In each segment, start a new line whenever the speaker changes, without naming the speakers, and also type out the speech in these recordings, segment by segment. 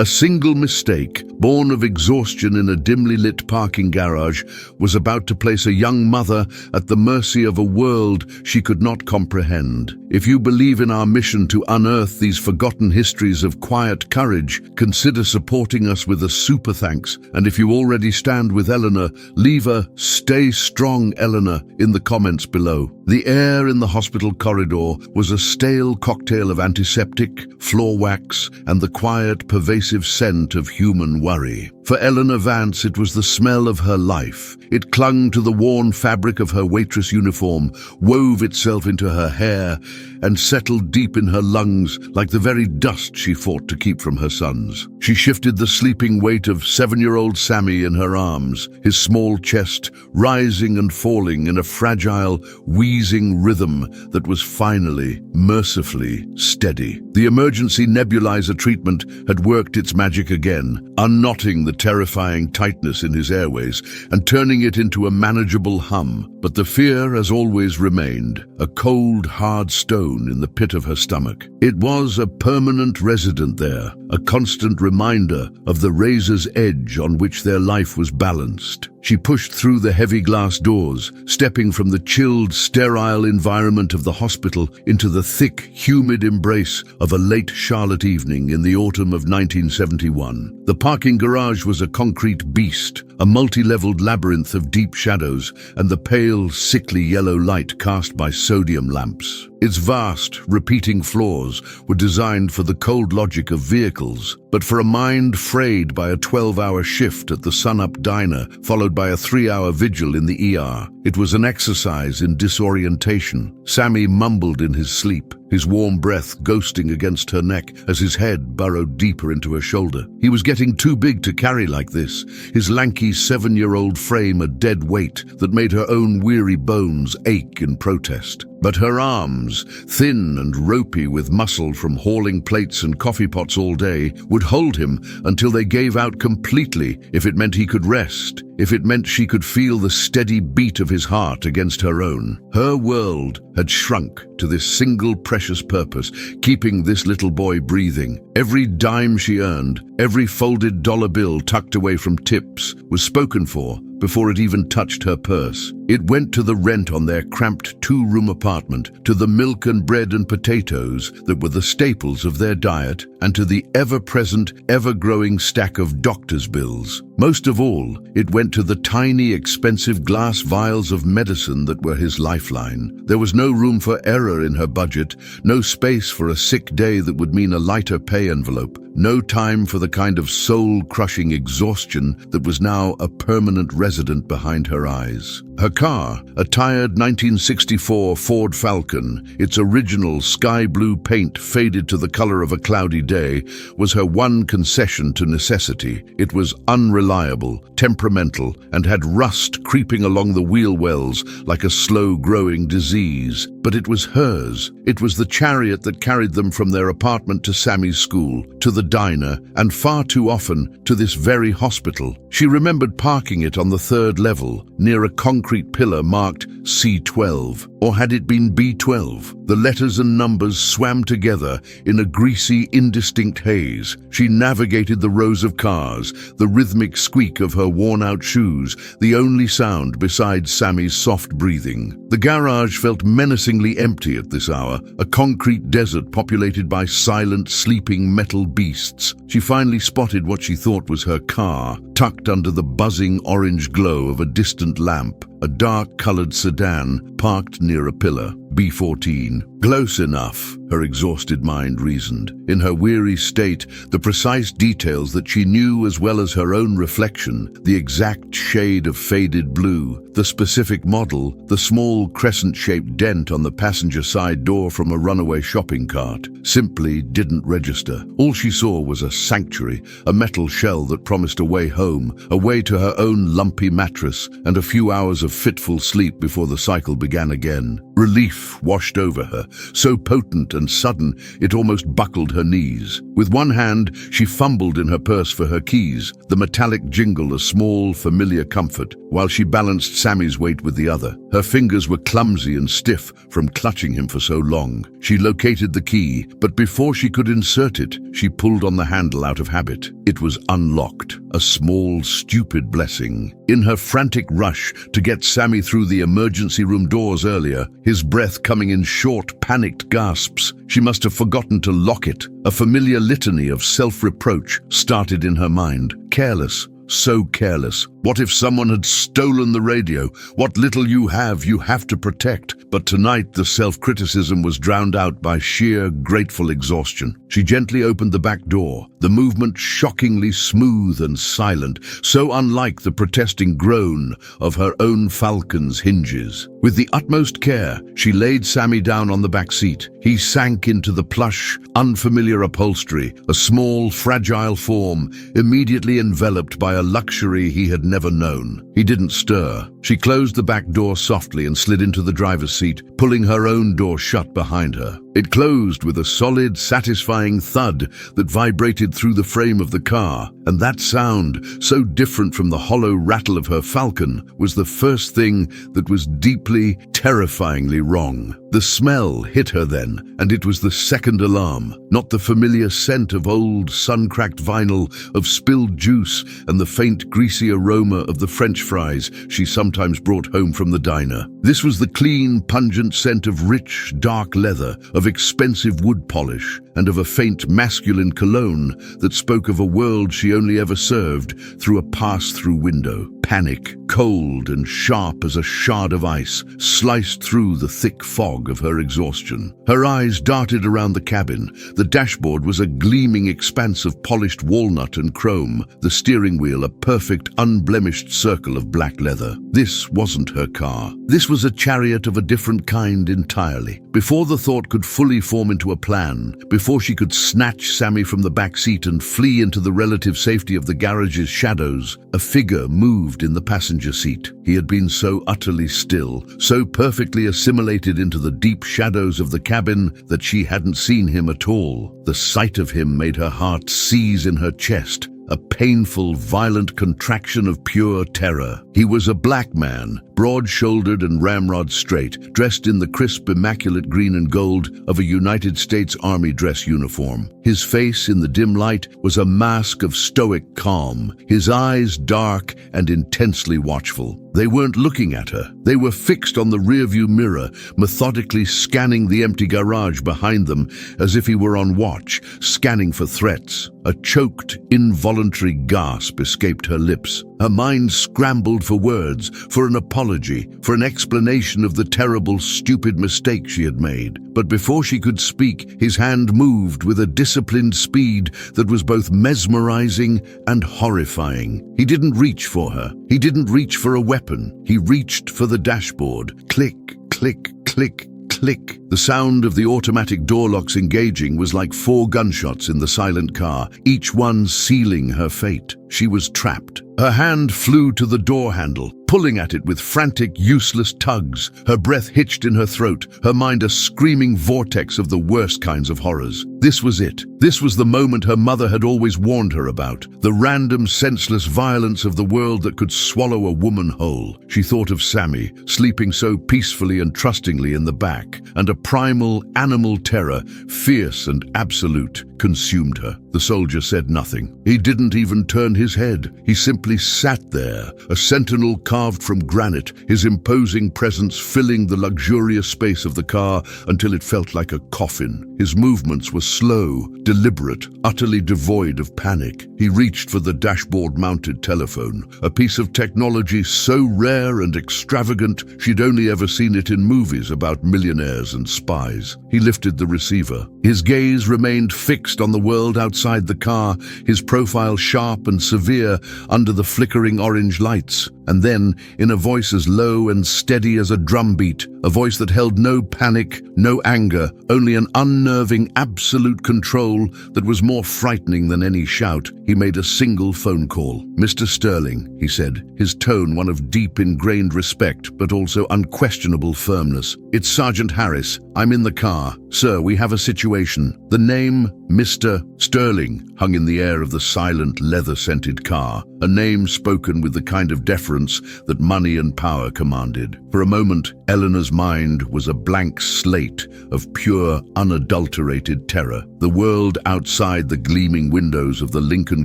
A single mistake, born of exhaustion in a dimly lit parking garage, was about to place a young mother at the mercy of a world she could not comprehend. If you believe in our mission to unearth these forgotten histories of quiet courage, consider supporting us with a super thanks. And if you already stand with Eleanor, leave a "Stay strong, Eleanor" in the comments below. The air in the hospital corridor was a stale cocktail of antiseptic, floor wax, and the quiet, pervasive scent of human worry. For Eleanor Vance, it was the smell of her life. It clung to the worn fabric of her waitress uniform, wove itself into her hair, and settled deep in her lungs like the very dust she fought to keep from her sons. She shifted the sleeping weight of 7-year-old Sammy in her arms, his small chest rising and falling in a fragile, wheezing rhythm that was finally, mercifully steady. The emergency nebulizer treatment had worked its magic again, unknotting the terrifying tightness in his airways and turning it into a manageable hum. But the fear, as always, remained, a cold, hard stone in the pit of her stomach. It was a permanent resident there, a constant reminder of the razor's edge on which their life was balanced. She pushed through the heavy glass doors, stepping from the chilled, sterile environment of the hospital into the thick, humid embrace of a late Charlotte evening in the autumn of 1971. The parking garage was a concrete beast, a multi-leveled labyrinth of deep shadows and the pale, sickly yellow light cast by sodium lamps. Its vast, repeating floors were designed for the cold logic of vehicles, but for a mind frayed by a 12-hour shift at the sun-up diner, followed by a 3-hour vigil in the ER. It was an exercise in disorientation. Sammy mumbled in his sleep, his warm breath ghosting against her neck as his head burrowed deeper into her shoulder. He was getting too big to carry like this, his lanky 7-year-old frame a dead weight that made her own weary bones ache in protest. But her arms, thin and ropey with muscle from hauling plates and coffee pots all day, would hold him until they gave out completely if it meant he could rest, if it meant she could feel the steady beat of his heart against her own. Her world had shrunk to this single precious purpose, keeping this little boy breathing. Every dime she earned, every folded dollar bill tucked away from tips, was spoken for before it even touched her purse. It went to the rent on their cramped 2-room apartment, to the milk and bread and potatoes that were the staples of their diet, and to the ever-present, ever-growing stack of doctor's bills. Most of all, it went to the tiny, expensive glass vials of medicine that were his lifeline. There was no room for error in her budget, no space for a sick day that would mean a lighter pay envelope, no time for the kind of soul-crushing exhaustion that was now a permanent resident behind her eyes. Her car, a tired 1964 Ford Falcon, its original sky blue paint faded to the color of a cloudy day, was her one concession to necessity. It was unreliable, temperamental, and had rust creeping along the wheel wells like a slow-growing disease. But it was hers. It was the chariot that carried them from their apartment to Sammy's school, to the diner, and far too often to this very hospital. She remembered parking it on the 3rd level, near a concrete pillar marked C12. Or had it been B12? The letters and numbers swam together in a greasy, indistinct haze. She navigated the rows of cars, the rhythmic squeak of her worn-out shoes, the only sound besides Sammy's soft breathing. The garage felt menacingly empty at this hour, a concrete desert populated by silent, sleeping metal beasts. She finally spotted what she thought was her car, tucked under the buzzing orange glow of a distant lamp, a dark-colored sedan parked near a pillar. B14. Close enough, her exhausted mind reasoned. In her weary state, the precise details that she knew as well as her own reflection, the exact shade of faded blue, the specific model, the small crescent-shaped dent on the passenger side door from a runaway shopping cart, simply didn't register. All she saw was a sanctuary, a metal shell that promised a way home, a way to her own lumpy mattress, and a few hours of fitful sleep before the cycle began again. Relief washed over her, so potent and sudden it almost buckled her knees. With one hand, she fumbled in her purse for her keys, the metallic jingle a small, familiar comfort, while she balanced Sammy's weight with the other. Her fingers were clumsy and stiff from clutching him for so long. She located the key, but before she could insert it, she pulled on the handle out of habit. It was unlocked, a small, stupid blessing. In her frantic rush to get Sammy through the emergency room doors earlier, his breath coming in short, panicked gasps, she must have forgotten to lock it. A familiar litany of self-reproach started in her mind. Careless, so careless. What if someone had stolen the radio? What little you have to protect. But tonight the self-criticism was drowned out by sheer, grateful exhaustion. She gently opened the back door, the movement shockingly smooth and silent, so unlike the protesting groan of her own falcon's hinges. With the utmost care, she laid Sammy down on the back seat. He sank into the plush, unfamiliar upholstery, a small, fragile form, immediately enveloped by a luxury he had never known. He didn't stir. She closed the back door softly and slid into the driver's seat, pulling her own door shut behind her. It closed with a solid, satisfying thud that vibrated through the frame of the car, and that sound, so different from the hollow rattle of her falcon, was the first thing that was deeply, terrifyingly wrong. The smell hit her then, and it was the second alarm, not the familiar scent of old, sun-cracked vinyl, of spilled juice, and the faint, greasy aroma of the French fries she sometimes brought home from the diner. This was the clean, pungent scent of rich, dark leather, of expensive wood polish, and of a faint masculine cologne that spoke of a world she only ever served through a pass-through window. Panic, cold and sharp as a shard of ice, sliced through the thick fog of her exhaustion. Her eyes darted around the cabin. The dashboard was a gleaming expanse of polished walnut and chrome, the steering wheel a perfect, unblemished circle of black leather. This wasn't her car. This was a chariot of a different kind entirely. Before the thought could fully form into a plan, before she could snatch Sammy from the back seat and flee into the relative safety of the garage's shadows, a figure moved in the passenger seat. He had been so utterly still, so perfectly assimilated into the deep shadows of the cabin that she hadn't seen him at all. The sight of him made her heart seize in her chest, a painful, violent contraction of pure terror. He was a black man, broad-shouldered and ramrod straight, dressed in the crisp, immaculate green and gold of a United States Army dress uniform. His face, in the dim light, was a mask of stoic calm, his eyes dark and intensely watchful. They weren't looking at her. They were fixed on the rearview mirror, methodically scanning the empty garage behind them as if he were on watch, scanning for threats. A choked, involuntary gasp escaped her lips. Her mind scrambled for words, for an apology, for an explanation of the terrible, stupid mistake she had made. But before she could speak, his hand moved with a disciplined speed that was both mesmerizing and horrifying. He didn't reach for her. He didn't reach for a weapon. He reached for the dashboard. Click, click, click, click. The sound of the automatic door locks engaging was like 4 gunshots in the silent car, each one sealing her fate. She was trapped. Her hand flew to the door handle, pulling at it with frantic, useless tugs, her breath hitched in her throat, her mind a screaming vortex of the worst kinds of horrors. This was it. This was the moment her mother had always warned her about, the random, senseless violence of the world that could swallow a woman whole. She thought of Sammy, sleeping so peacefully and trustingly in the back, and a primal, animal terror, fierce and absolute, consumed her. The soldier said nothing. He didn't even turn his head. He simply sat there, a sentinel carved from granite, his imposing presence filling the luxurious space of the car until it felt like a coffin. His movements were slow, deliberate, utterly devoid of panic. He reached for the dashboard-mounted telephone, a piece of technology so rare and extravagant she'd only ever seen it in movies about millionaires and spies. He lifted the receiver. His gaze remained fixed on the world outside the car, his profile sharp and severe under the flickering orange lights. And then, in a voice as low and steady as a drumbeat, a voice that held no panic, no anger, only an unnerving absolute control that was more frightening than any shout, he made a single phone call. "Mr. Sterling," he said, his tone one of deep ingrained respect but also unquestionable firmness. "It's Sergeant Harris. I'm in the car. Sir, we have a situation." The name Mr. Sterling hung in the air of the silent, leather-scented car, a name spoken with the kind of deference that money and power commanded. For a moment, Eleanor's mind was a blank slate of pure, unadulterated terror. The world outside the gleaming windows of the Lincoln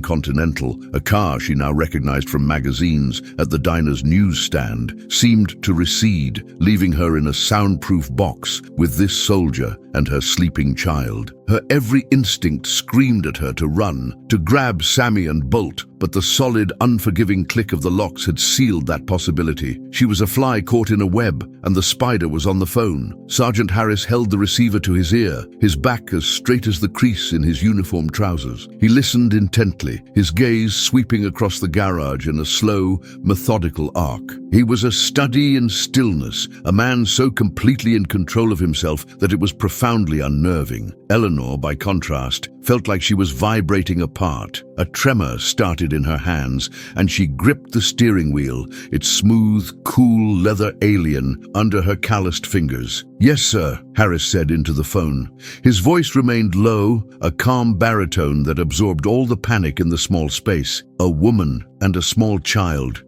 Continental, a car she now recognized from magazines at the diner's newsstand, seemed to recede, leaving her in a soundproof box with this soldier and her sleeping child. Her every instinct screamed at her to run, to grab Sammy and bolt, but the solid, unforgiving click of the locks had sealed that possibility. She was a fly caught in a web, and the spider was on the phone. Sergeant Harris held the receiver to his ear, his back as straight as the crease in his uniform trousers. He listened intently, his gaze sweeping across the garage in a slow, methodical arc. He was a study in stillness, a man so completely in control of himself that it was profoundly unnerving. Eleanor, by contrast, felt like she was vibrating apart. A tremor started in her hands, and she gripped the steering wheel, its smooth, cool leather alien, under her calloused fingers. "Yes, sir," Harris said into the phone. His voice remained low, a calm baritone that absorbed all the panic in the small space. "A woman and a small child."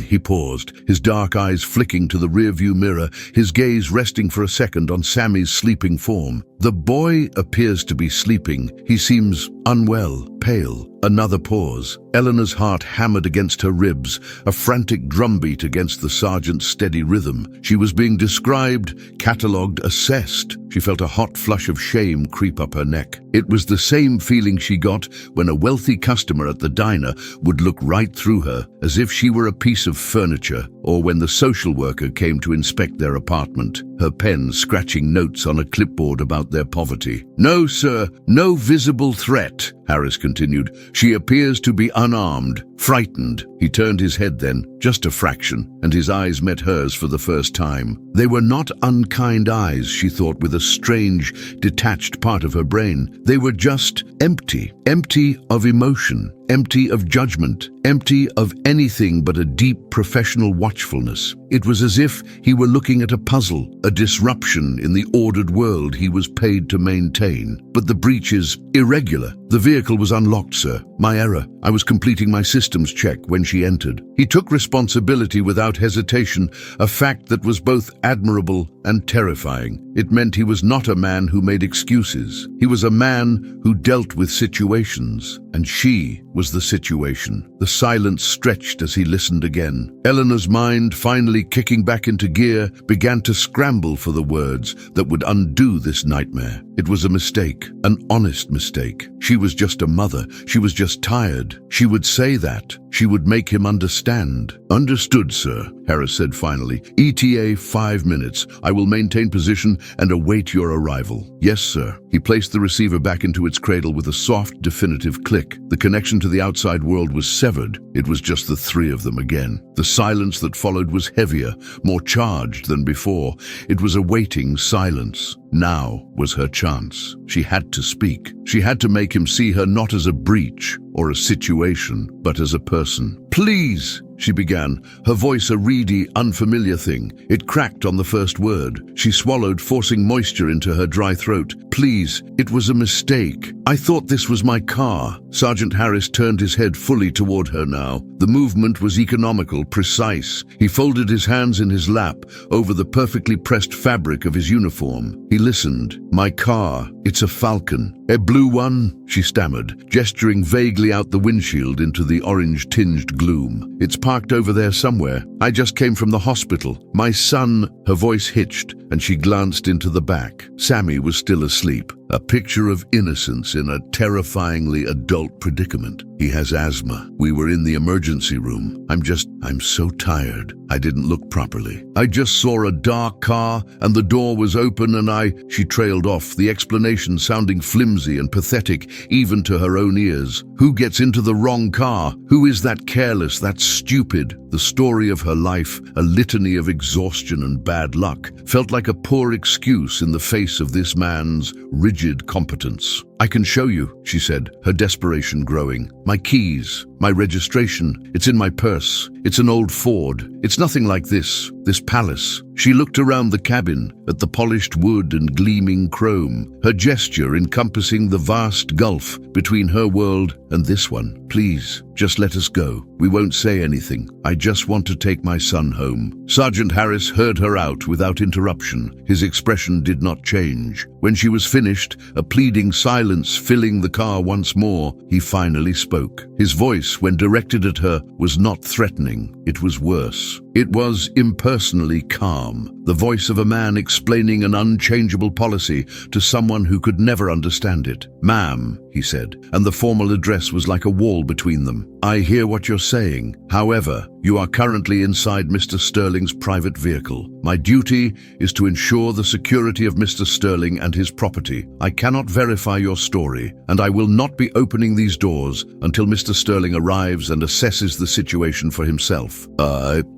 He paused, his dark eyes flicking to the rearview mirror, his gaze resting for a second on Sammy's sleeping form. "The boy appears to be sleeping. He seems unwell, pale." Another pause. Eleanor's heart hammered against her ribs, a frantic drumbeat against the sergeant's steady rhythm. She was being described, catalogued, assessed. She felt a hot flush of shame creep up her neck. It was the same feeling she got when a wealthy customer at the diner would look right through her, as if she were a piece of furniture, or when the social worker came to inspect their apartment, her pen scratching notes on a clipboard about their poverty. "No, sir, no visible threat," Harris continued. "She appears to be unarmed, frightened." He turned his head then, just a fraction, and his eyes met hers for the first time. They were not unkind eyes, she thought with a strange, detached part of her brain. They were just empty, empty of emotion, empty of judgment, empty of anything but a deep professional watchfulness. It was as if he were looking at a puzzle, a disruption in the ordered world he was paid to maintain. "But the breach is irregular. The vehicle was unlocked, sir. My error. I was completing my systems check when she entered." He took responsibility without hesitation, a fact that was both admirable and terrifying. It meant he was not a man who made excuses. He was a man who dealt with situations, and she was the situation. The silence stretched as he listened again. Eleanor's mind, finally kicking back into gear, began to scramble for the words that would undo this nightmare. It was a mistake, an honest mistake. She was just a mother. She was just tired. She would say that. She would make him understand. "Understood, sir," Harris said finally. "ETA 5 minutes. I will maintain position and await your arrival." "Yes, sir." He placed the receiver back into its cradle with a soft, definitive click. The connection to the outside world was severed. It was just the three of them again. The silence that followed was heavier, more charged than before. It was a waiting silence. Now was her chance. She had to speak. She had to make him see her not as a breach or a situation, but as a person. "Please," she began, her voice a reedy, unfamiliar thing. It cracked on the first word. She swallowed, forcing moisture into her dry throat. "Please, it was a mistake. I thought this was my car." Sergeant Harris turned his head fully toward her now. The movement was economical, precise. He folded his hands in his lap over the perfectly pressed fabric of his uniform. He listened. "My car. It's a Falcon." "A blue one?" she stammered, gesturing vaguely out the windshield into the orange-tinged gloom. "It's parked over there somewhere. I just came from the hospital. My son..." Her voice hitched, and she glanced into the back. Sammy was still asleep, a picture of innocence in a terrifyingly adult predicament. "He has asthma. We were in the emergency room. I'm so tired. I didn't look properly. I just saw a dark car and the door was open and She trailed off, the explanation sounding flimsy and pathetic even to her own ears. Who gets into the wrong car? Who is that careless, that stupid? The story of her life, a litany of exhaustion and bad luck, felt like a poor excuse in the face of this man's rigid competence. "I can show you," she said, her desperation growing. "My keys, my registration, it's in my purse. It's an old Ford. It's nothing like this palace." She looked around the cabin, at the polished wood and gleaming chrome, her gesture encompassing the vast gulf between her world and this one. "Please, just let us go. We won't say anything. I just want to take my son home." Sergeant Harris heard her out without interruption. His expression did not change. When she was finished, a pleading silence filling the car once more, he finally spoke. His voice, when directed at her, was not threatening. It was worse. It was impersonally calm, the voice of a man explaining an unchangeable policy to someone who could never understand it. "Ma'am," he said, and the formal address was like a wall between them. "I hear what you're saying. However, you are currently inside Mr. Sterling's private vehicle. My duty is to ensure the security of Mr. Sterling and his property. I cannot verify your story, and I will not be opening these doors until Mr. Sterling arrives and assesses the situation for himself."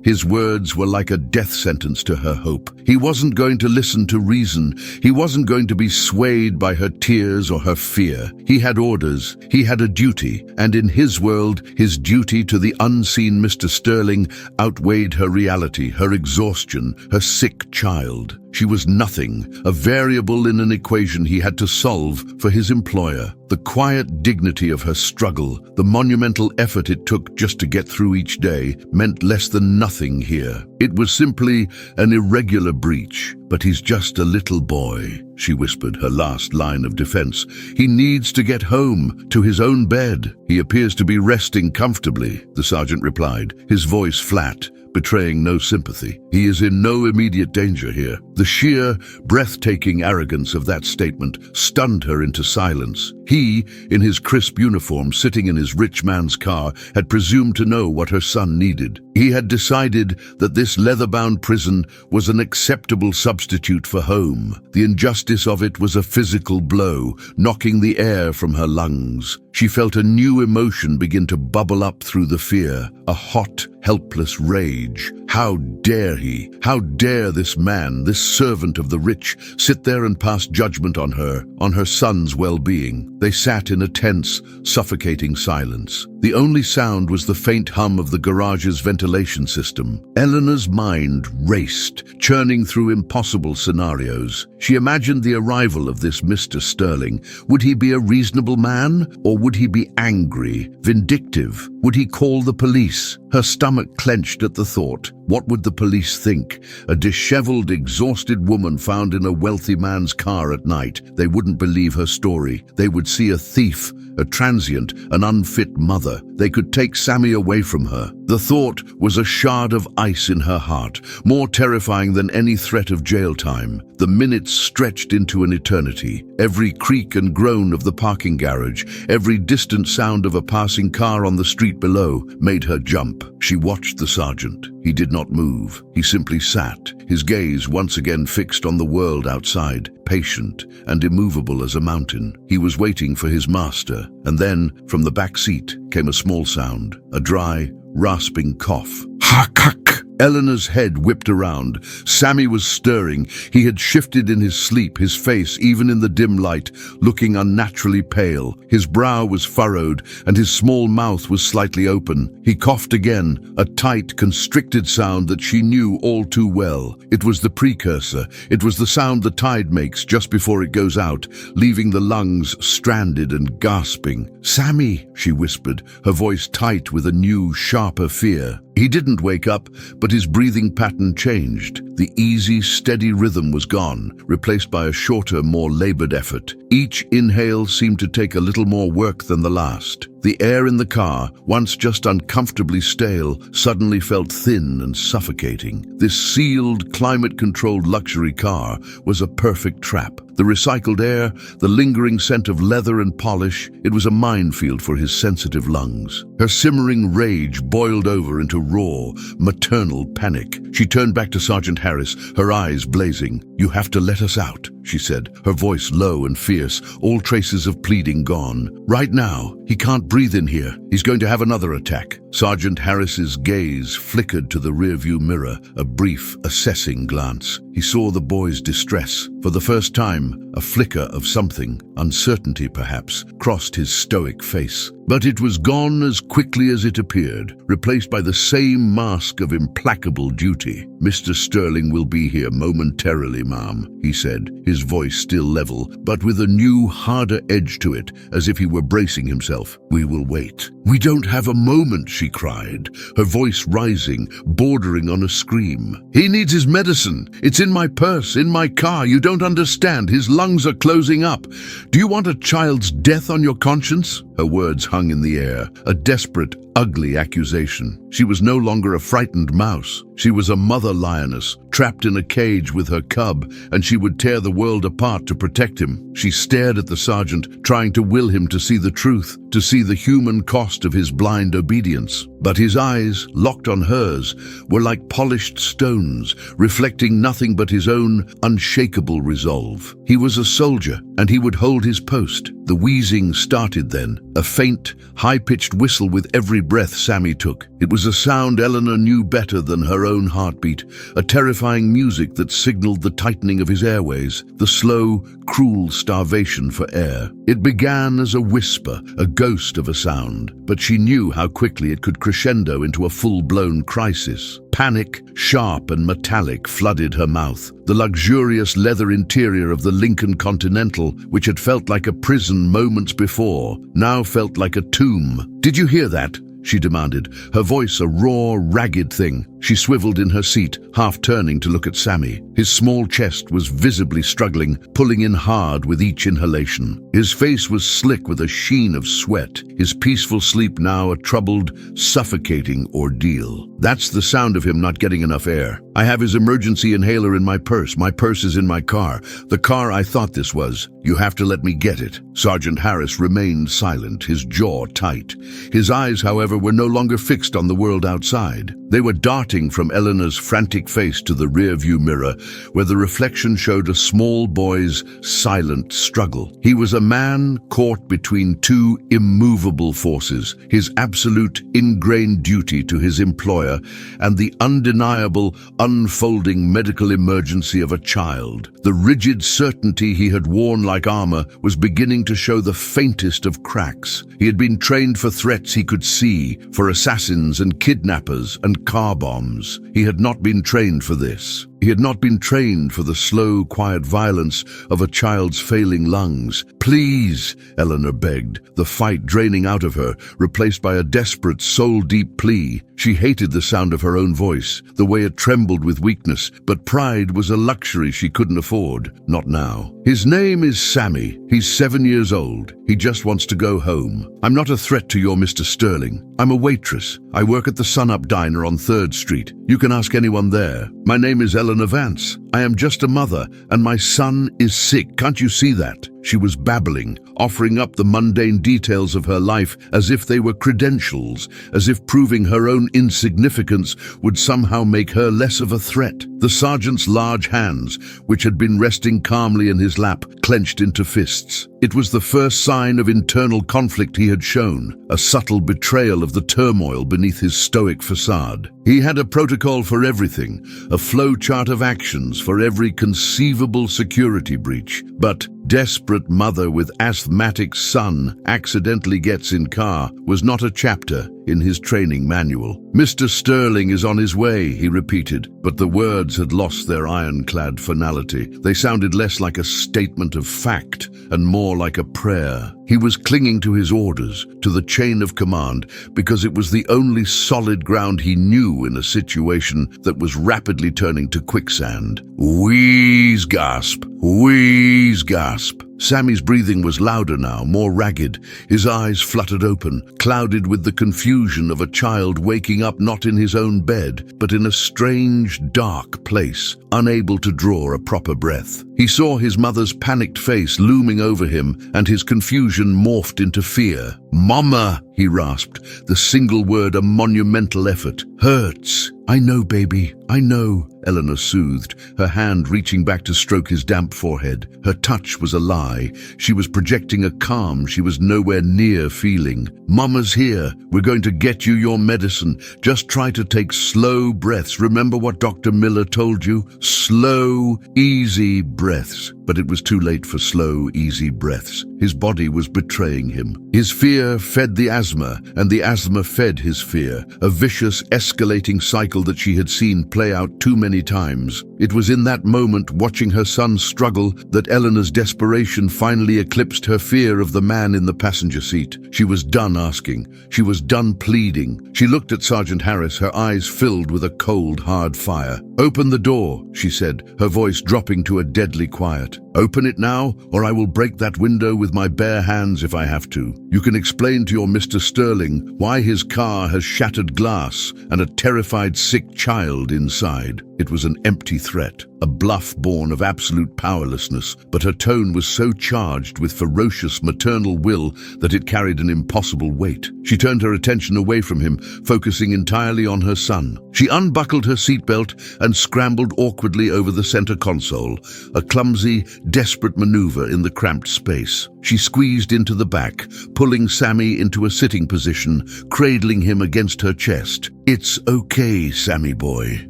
His words were like a death sentence to her hope. He wasn't going to listen to reason. He wasn't going to be swayed by her tears or her fear. He had orders. He had a duty, and in his world, his duty to the unseen Mr. Sterling outweighed her reality, her exhaustion, her sick child. She was nothing, a variable in an equation he had to solve for his employer. The quiet dignity of her struggle, the monumental effort it took just to get through each day, meant less than nothing here. It was simply an irregular breach. "But he's just a little boy," she whispered, her last line of defense. "He needs to get home, to his own bed." "He appears to be resting comfortably," the sergeant replied, his voice flat, betraying no sympathy. "He is in no immediate danger here." The sheer, breathtaking arrogance of that statement stunned her into silence. He, in his crisp uniform, sitting in his rich man's car, had presumed to know what her son needed. He had decided that this leather-bound prison was an acceptable substitute for home. The injustice of it was a physical blow, knocking the air from her lungs. She felt a new emotion begin to bubble up through the fear, a hot, helpless rage. How dare he? How dare this man, this servant of the rich, sit there and pass judgment on her son's well-being? They sat in a tense, suffocating silence. The only sound was the faint hum of the garage's ventilation system. Eleanor's mind raced, churning through impossible scenarios. She imagined the arrival of this Mr. Sterling. Would he be a reasonable man, or would he be angry, vindictive? Would he call the police? Her stomach clenched at the thought. What would the police think? A disheveled, exhausted woman found in a wealthy man's car at night. They wouldn't believe her story. They would see a thief, a transient, an unfit mother. They could take Sammy away from her. The thought was a shard of ice in her heart, more terrifying than any threat of jail time. The minutes stretched into an eternity. Every creak and groan of the parking garage, every distant sound of a passing car on the street below, made her jump. She watched the sergeant. He did not move. He simply sat, his gaze once again fixed on the world outside, patient and immovable as a mountain. He was waiting for his master, and then, from the back seat, came a small sound, a dry, rasping cough. "Hakak!" Eleanor's head whipped around. Sammy was stirring. He had shifted in his sleep, his face, even in the dim light, looking unnaturally pale. His brow was furrowed, and his small mouth was slightly open. He coughed again, a tight, constricted sound that she knew all too well. It was the precursor. It was the sound the tide makes just before it goes out, leaving the lungs stranded and gasping. "Sammy," she whispered, her voice tight with a new, sharper fear. He didn't wake up, but his breathing pattern changed. The easy, steady rhythm was gone, replaced by a shorter, more labored effort. Each inhale seemed to take a little more work than the last. The air in the car, once just uncomfortably stale, suddenly felt thin and suffocating. This sealed, climate-controlled luxury car was a perfect trap. The recycled air, the lingering scent of leather and polish, it was a minefield for his sensitive lungs. Her simmering rage boiled over into raw, maternal panic. She turned back to Sergeant Harris, her eyes blazing. "You have to let us out." she said, her voice low and fierce, all traces of pleading gone. "Right now. He can't breathe in here. He's going to have another attack." Sergeant Harris's gaze flickered to the rearview mirror, a brief, assessing glance. He saw the boy's distress. For the first time, a flicker of something, uncertainty perhaps, crossed his stoic face. But it was gone as quickly as it appeared, replaced by the same mask of implacable duty. "Mr. Sterling will be here momentarily, ma'am," he said, his voice still level, but with a new, harder edge to it, as if he were bracing himself. "We will wait." "We don't have a moment," she cried, her voice rising, bordering on a scream. "He needs his medicine. It's in my purse, in my car. You don't understand. His lungs are closing up. Do you want a child's death on your conscience?" Her words hung in the air, a desperate, ugly accusation. She was no longer a frightened mouse. She was a mother lioness, trapped in a cage with her cub, and she would tear the world apart to protect him. She stared at the sergeant, trying to will him to see the truth, to see the human cost of his blind obedience. But his eyes, locked on hers, were like polished stones, reflecting nothing but his own unshakable resolve. He was a soldier, and he would hold his post. The wheezing started then, a faint, high-pitched whistle with every breath Sammy took. It was a sound Eleanor knew better than her own heartbeat, a terrifying music that signaled the tightening of his airways, the slow, cruel starvation for air. It began as a whisper, a ghost of a sound, but she knew how quickly it could crescendo into a full-blown crisis. Panic, sharp and metallic, flooded her mouth. The luxurious leather interior of the Lincoln Continental, which had felt like a prison moments before, now felt like a tomb. "Did you hear that?" she demanded, her voice a raw, ragged thing. She swiveled in her seat, half turning to look at Sammy. His small chest was visibly struggling, pulling in hard with each inhalation. His face was slick with a sheen of sweat, his peaceful sleep now a troubled, suffocating ordeal. "That's the sound of him not getting enough air. I have his emergency inhaler in my purse. My purse is in my car. The car I thought this was. You have to let me get it." Sergeant Harris remained silent, his jaw tight. His eyes, however, were no longer fixed on the world outside. They were darting from Eleanor's frantic face to the rearview mirror, where the reflection showed a small boy's silent struggle. He was a man caught between two immovable forces, his absolute, ingrained duty to his employer and the undeniable, unfolding medical emergency of a child. The rigid certainty he had worn like armor was beginning to show the faintest of cracks. He had been trained for threats he could see, for assassins and kidnappers and car bombs. He had not been trained for this. He had not been trained for the slow, quiet violence of a child's failing lungs. "Please," Eleanor begged, the fight draining out of her, replaced by a desperate, soul-deep plea. She hated the sound of her own voice, the way it trembled with weakness, but pride was a luxury she couldn't afford. Not now. "His name is Sammy. He's 7 years old. He just wants to go home. I'm not a threat to your Mr. Sterling. I'm a waitress. I work at the Sun-Up Diner on 3rd Street. You can ask anyone there. My name is Eleanor Vance. I am just a mother, and my son is sick. Can't you see that?" She was babbling, offering up the mundane details of her life as if they were credentials, as if proving her own insignificance would somehow make her less of a threat. The sergeant's large hands, which had been resting calmly in his lap, clenched into fists. It was the first sign of internal conflict he had shown, a subtle betrayal of the turmoil beneath his stoic facade. He had a protocol for everything, a flowchart of actions for every conceivable security breach. But desperate mother with asthmatic son accidentally gets in car was not a chapter in his training manual. "Mr. Sterling is on his way," he repeated, but the words had lost their ironclad finality. They sounded less like a statement of fact and more like a prayer. He was clinging to his orders, to the chain of command, because it was the only solid ground he knew in a situation that was rapidly turning to quicksand. Wheeze gasp, wheeze gasp. Sammy's breathing was louder now, more ragged. His eyes fluttered open, clouded with the confusion of a child waking up not in his own bed, but in a strange, dark place, unable to draw a proper breath. He saw his mother's panicked face looming over him, and his confusion morphed into fear. "Mama," he rasped, the single word a monumental effort. "Hurts." "I know, baby, I know," Eleanor soothed, her hand reaching back to stroke his damp forehead. Her touch was a lie. She was projecting a calm she was nowhere near feeling. "Mama's here. We're going to get you your medicine. Just try to take slow breaths. Remember what Dr. Miller told you? Slow, easy breaths." But it was too late for slow, easy breaths. His body was betraying him. His fear fed the asthma, and the asthma fed his fear, a vicious, escalating cycle that she had seen play out too many times. It was in that moment, watching her son struggle, that Eleanor's desperation finally eclipsed her fear of the man in the passenger seat. She was done asking. She was done pleading. She looked at Sergeant Harris, her eyes filled with a cold, hard fire. "Open the door," she said, her voice dropping to a deadly quiet. "Open it now, or I will break that window with my bare hands if I have to. You can explain to your Mr. Sterling why his car has shattered glass and a terrified sick child inside." It was an empty threat, a bluff born of absolute powerlessness, but her tone was so charged with ferocious maternal will that it carried an impossible weight. She turned her attention away from him, focusing entirely on her son. She unbuckled her seatbelt and scrambled awkwardly over the center console, a clumsy, desperate maneuver in the cramped space. She squeezed into the back, pulling Sammy into a sitting position, cradling him against her chest. "It's okay, Sammy boy,"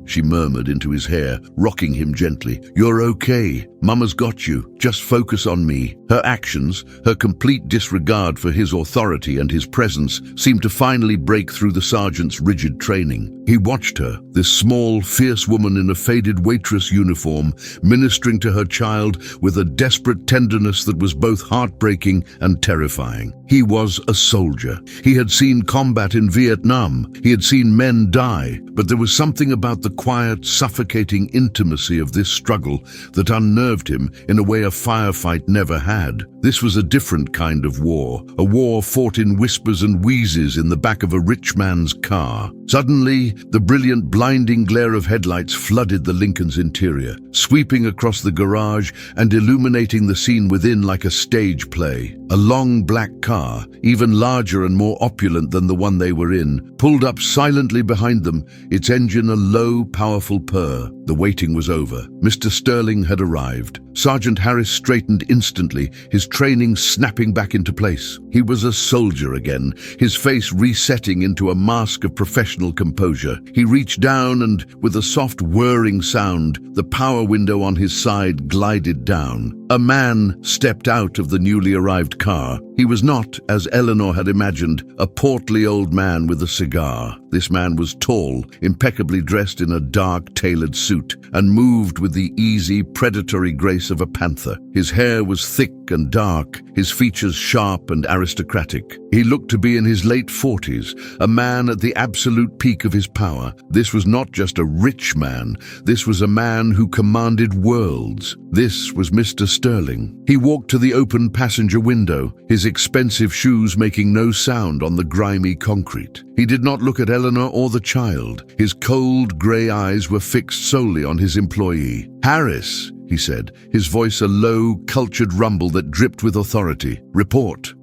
she murmured into his hair, rocking him gently. "You're okay. Mama's got you. Just focus on me." Her actions, her complete disregard for his authority and his presence, seemed to finally break through the sergeant's rigid training. He watched her, this small, fierce woman in a faded waitress uniform, ministering to her child with a desperate tenderness that was both heartbreaking and terrifying. He was a soldier. He had seen combat in Vietnam. He had seen men die, but there was something about the quiet, suffocating intimacy of this struggle that unnerved him in a way a firefight never had. This was a different kind of war, a war fought in whispers and wheezes in the back of a rich man's car. Suddenly, the brilliant, blinding glare of headlights flooded the Lincoln's interior, sweeping across the garage and illuminating the scene within like a stage play. A long black car, even larger and more opulent than the one they were in, pulled up silently behind them, its engine a low, powerful purr. The waiting was over. Mr. Sterling had arrived. Sergeant Harris straightened instantly, his training snapping back into place. He was a soldier again, his face resetting into a mask of professional composure. He reached down and, with a soft whirring sound, the power window on his side glided down. A man stepped out of the newly arrived car. He was not, as Eleanor had imagined, a portly old man with a cigar. This man was tall, impeccably dressed in a dark, tailored suit, and moved with the easy, predatory grace of a panther. His hair was thick and dark, his features sharp and aristocratic. He looked to be in his late 40s, a man at the absolute peak of his power. This was not just a rich man, this was a man who commanded worlds. This was Mr. Sterling. He walked to the open passenger window, his expensive shoes making no sound on the grimy concrete. He did not look at Eleanor or the child. His cold, grey eyes were fixed solely on his employee. "Harris," he said, his voice a low, cultured rumble that dripped with authority. "Report."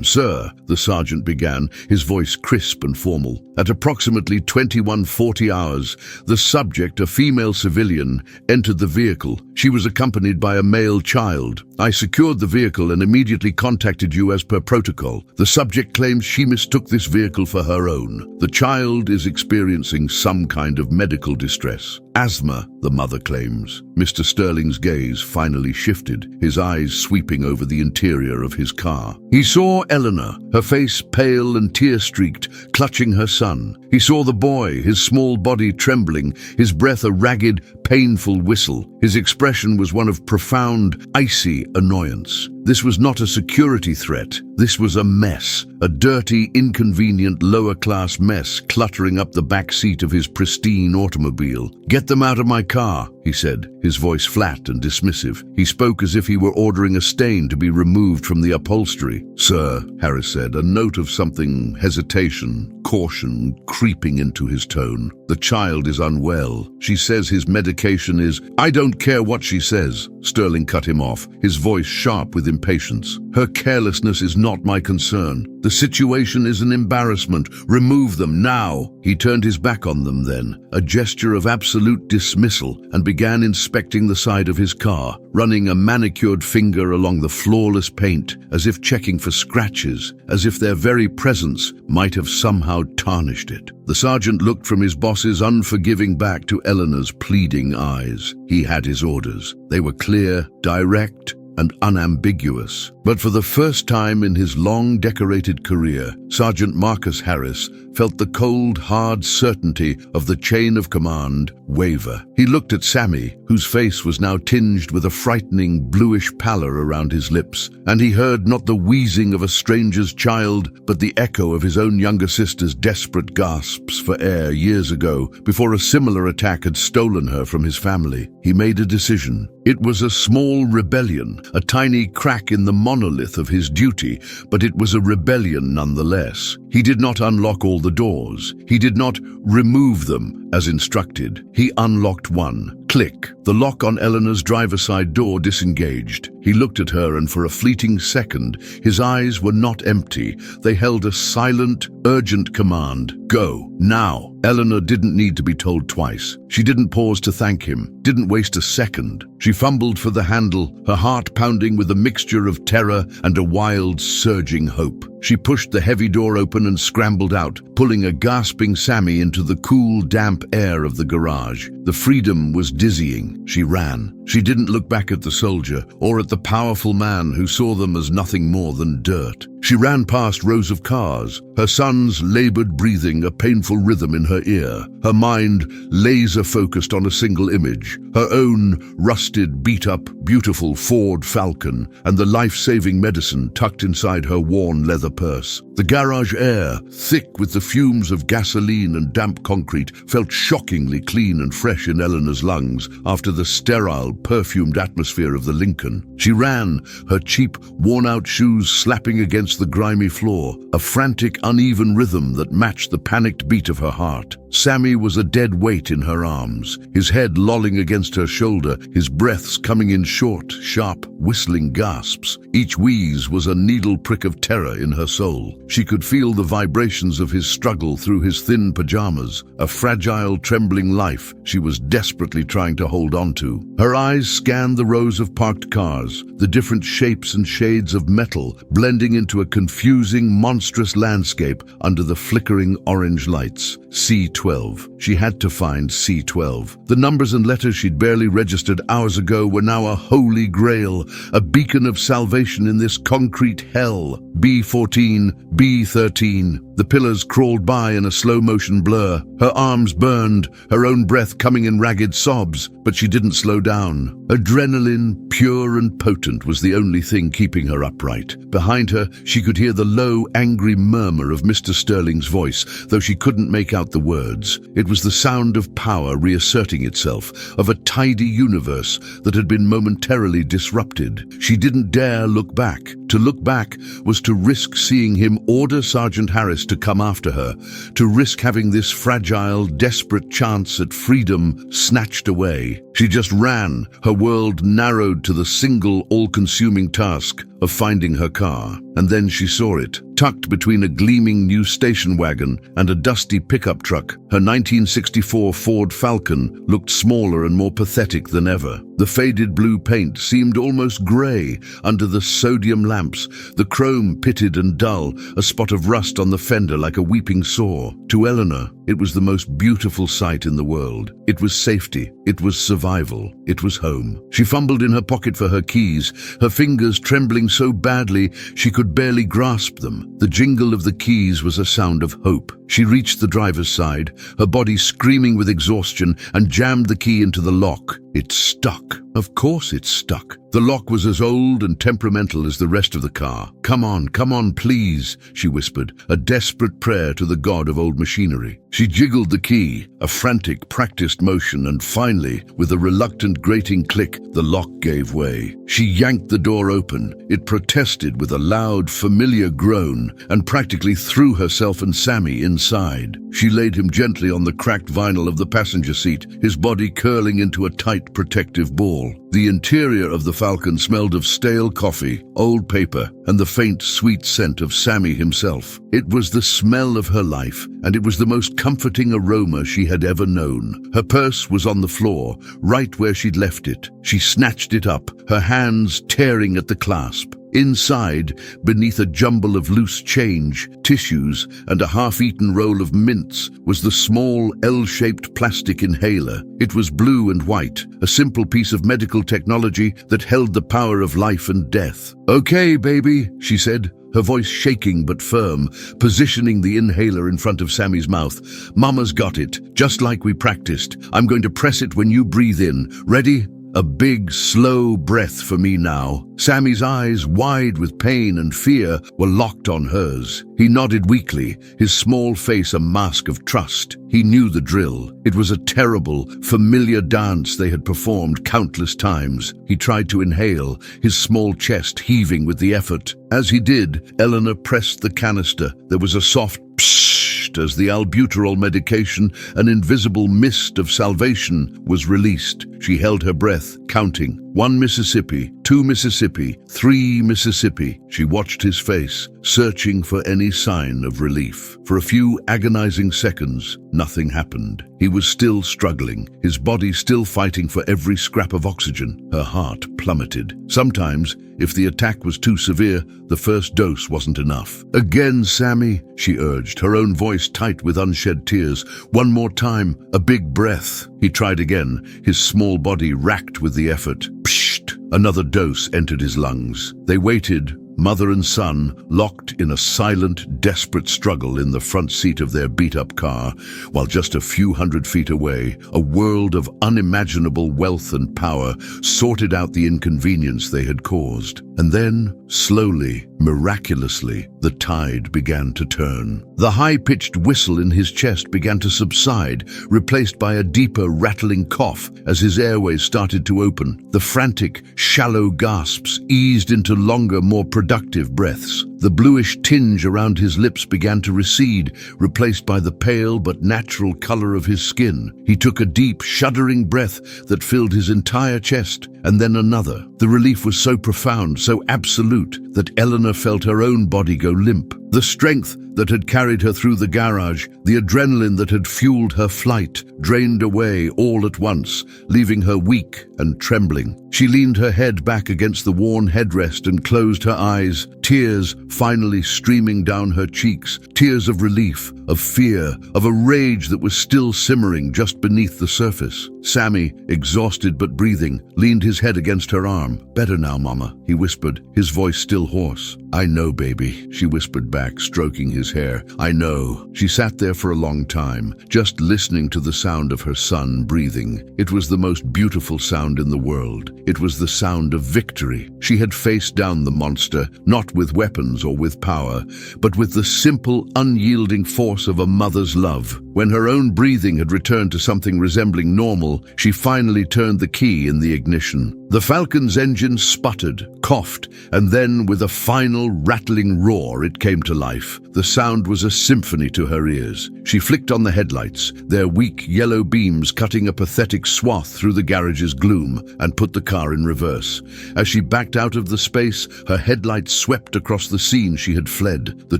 Sir," the sergeant began, his voice crisp and formal. "At approximately 21:40 hours, the subject, a female civilian, entered the vehicle. She was accompanied by a male child. I secured the vehicle and immediately contacted you as per protocol. The subject claims she mistook this vehicle for her own. The child is experiencing some kind of medical distress. Asthma, the mother claims." Mr. Sterling's gaze finally shifted, his eyes sweeping over the interior of his car. He saw Eleanor, her face pale and tear-streaked, clutching her son. He saw the boy, his small body trembling, his breath a ragged, painful whistle. His expression was one of profound, icy annoyance. This was not a security threat. This was a mess, a dirty, inconvenient, lower-class mess cluttering up the back seat of his pristine automobile. "Get them out of my car," he said, his voice flat and dismissive. He spoke as if he were ordering a stain to be removed from the upholstery. "Sir," Harris said, a note of something, hesitation, caution, creeping into his tone. "The child is unwell. She says his medication is—" "I don't care what she says," Sterling cut him off, his voice sharp with impatience. "Her carelessness is not my concern. The situation is an embarrassment. Remove them now." He turned his back on them then, a gesture of absolute dismissal, and began inspecting the side of his car, running a manicured finger along the flawless paint, as if checking for scratches, as if their very presence might have somehow tarnished it. The sergeant looked from his boss's unforgiving back to Eleanor's pleading eyes. He had his orders. They were clear, direct, and unambiguous. But for the first time in his long decorated career, Sergeant Marcus Harris felt the cold, hard certainty of the chain of command waver. He looked at Sammy, whose face was now tinged with a frightening bluish pallor around his lips, and he heard not the wheezing of a stranger's child, but the echo of his own younger sister's desperate gasps for air years ago, before a similar attack had stolen her from his family. He made a decision. It was a small rebellion, a tiny crack in the monolith of his duty, but it was a rebellion nonetheless. He did not unlock all the doors. He did not remove them as instructed. He unlocked one. Click. The lock on Eleanor's driver's side door disengaged. He looked at her, and for a fleeting second, his eyes were not empty. They held a silent, urgent command. Go. Now. Eleanor didn't need to be told twice. She didn't pause to thank him, didn't waste a second. She fumbled for the handle, her heart pounding with a mixture of terror and a wild, surging hope. She pushed the heavy door open and scrambled out, pulling a gasping Sammy into the cool, damp air of the garage. The freedom was dizzying. She ran. She didn't look back at the soldier or at the powerful man who saw them as nothing more than dirt. She ran past rows of cars, her son's labored breathing a painful rhythm in her ear, her mind laser-focused on a single image, her own rusted, beat-up, beautiful Ford Falcon, and the life-saving medicine tucked inside her worn leather purse. The garage air, thick with the fumes of gasoline and damp concrete, felt shockingly clean and fresh in Eleanor's lungs after the sterile, perfumed atmosphere of the Lincoln. She ran, her cheap, worn-out shoes slapping against the grimy floor, a frantic, uneven rhythm that matched the panicked beat of her heart. Sammy was a dead weight in her arms, his head lolling against her shoulder, his breaths coming in short, sharp, whistling gasps. Each wheeze was a needle prick of terror in her soul. She could feel the vibrations of his struggle through his thin pajamas, a fragile, trembling life she was desperately trying to hold on to. Her eyes scanned the rows of parked cars, the different shapes and shades of metal blending into a confusing, monstrous landscape under the flickering orange lights. C12. She had to find C12. The numbers and letters she'd barely registered hours ago were now a holy grail, a beacon of salvation in this concrete hell. B14, B13. The pillars crawled by in a slow-motion blur. Her arms burned, her own breath coming in ragged sobs, but she didn't slow down. Adrenaline, pure and potent, was the only thing keeping her upright. Behind her, she could hear the low, angry murmur of Mr. Sterling's voice, though she couldn't make out the words. It was the sound of power reasserting itself, of a tidy universe that had been momentarily disrupted. She didn't dare look back. To look back was to risk seeing him order Sergeant Harris to come after her, to risk having this fragile, desperate chance at freedom snatched away. She just ran, her world narrowed to the single, all-consuming task of finding her car. And then she saw it, tucked between a gleaming new station wagon and a dusty pickup truck. Her 1964 Ford Falcon looked smaller and more pathetic than ever. The faded blue paint seemed almost gray under the sodium lamps, the chrome pitted and dull, a spot of rust on the fender like a weeping sore. To Eleanor, it was the most beautiful sight in the world. It was safety, it was survival, it was home. She fumbled in her pocket for her keys, her fingers trembling so badly she could barely grasp them. The jingle of the keys was a sound of hope. She reached the driver's side, her body screaming with exhaustion, and jammed the key into the lock. It stuck. Of course it stuck. The lock was as old and temperamental as the rest of the car. Come on, please," she whispered, a desperate prayer to the god of old machinery. She jiggled the key, a frantic, practiced motion, and finally, with a reluctant grating click, the lock gave way. She yanked the door open. It protested with a loud, familiar groan and practically threw herself and Sammy inside. She laid him gently on the cracked vinyl of the passenger seat, his body curling into a tight, protective ball. The interior of the Falcon smelled of stale coffee, old paper, and the faint, sweet scent of Sammy himself. It was the smell of her life, and it was the most comforting aroma she had ever known. Her purse was on the floor, right where she'd left it. She snatched it up, her hands tearing at the clasp. Inside, beneath a jumble of loose change, tissues, and a half-eaten roll of mints, was the small L-shaped plastic inhaler. It was blue and white, a simple piece of medical technology that held the power of life and death. "Okay, baby," she said, her voice shaking but firm, positioning the inhaler in front of Sammy's mouth. "Mama's got it, just like we practiced. I'm going to press it when you breathe in. Ready? A big, slow breath for me now." Sammy's eyes, wide with pain and fear, were locked on hers. He nodded weakly, his small face a mask of trust. He knew the drill. It was a terrible, familiar dance they had performed countless times. He tried to inhale, his small chest heaving with the effort. As he did, Eleanor pressed the canister. There was a soft psst as the albuterol medication, an invisible mist of salvation, was released. She held her breath, counting. 1 Mississippi, 2 Mississippi, 3 Mississippi. She watched his face, searching for any sign of relief. For a few agonizing seconds, nothing happened. He was still struggling, his body still fighting for every scrap of oxygen. Her heart plummeted. Sometimes, if the attack was too severe, the first dose wasn't enough. "Again, Sammy," she urged, her own voice tight with unshed tears. "One more time, a big breath." He tried again, his small body racked with the effort. Psht! Another dose entered his lungs. They waited, mother and son, locked in a silent, desperate struggle in the front seat of their beat-up car, while just a few hundred feet away, a world of unimaginable wealth and power sorted out the inconvenience they had caused. And then, slowly, miraculously, the tide began to turn. The high-pitched whistle in his chest began to subside, replaced by a deeper, rattling cough as his airways started to open. The frantic, shallow gasps eased into longer, more productive breaths. The bluish tinge around his lips began to recede, replaced by the pale but natural color of his skin. He took a deep, shuddering breath that filled his entire chest, and then another. The relief was so profound, so absolute, that Eleanor felt her own body go limp. The strength that had carried her through the garage, the adrenaline that had fueled her flight, drained away all at once, leaving her weak and trembling. She leaned her head back against the worn headrest and closed her eyes, tears finally streaming down her cheeks, tears of relief, of fear, of a rage that was still simmering just beneath the surface. Sammy, exhausted but breathing, leaned his head against her arm. "Better now, Mama," he whispered, his voice still hoarse. "I know, baby," she whispered back, stroking his hair. "I know." She sat there for a long time, just listening to the sound of her son breathing. It was the most beautiful sound in the world. It was the sound of victory. She had faced down the monster, not with weapons or with power, but with the simple, unyielding force of a mother's love. When her own breathing had returned to something resembling normal, she finally turned the key in the ignition. The Falcon's engine sputtered, coughed, and then, with a final rattling roar, it came to life. The sound was a symphony to her ears. She flicked on the headlights, their weak yellow beams cutting a pathetic swath through the garage's gloom, and put the car in reverse. As she backed out of the space, her headlights swept across the scene she had fled. The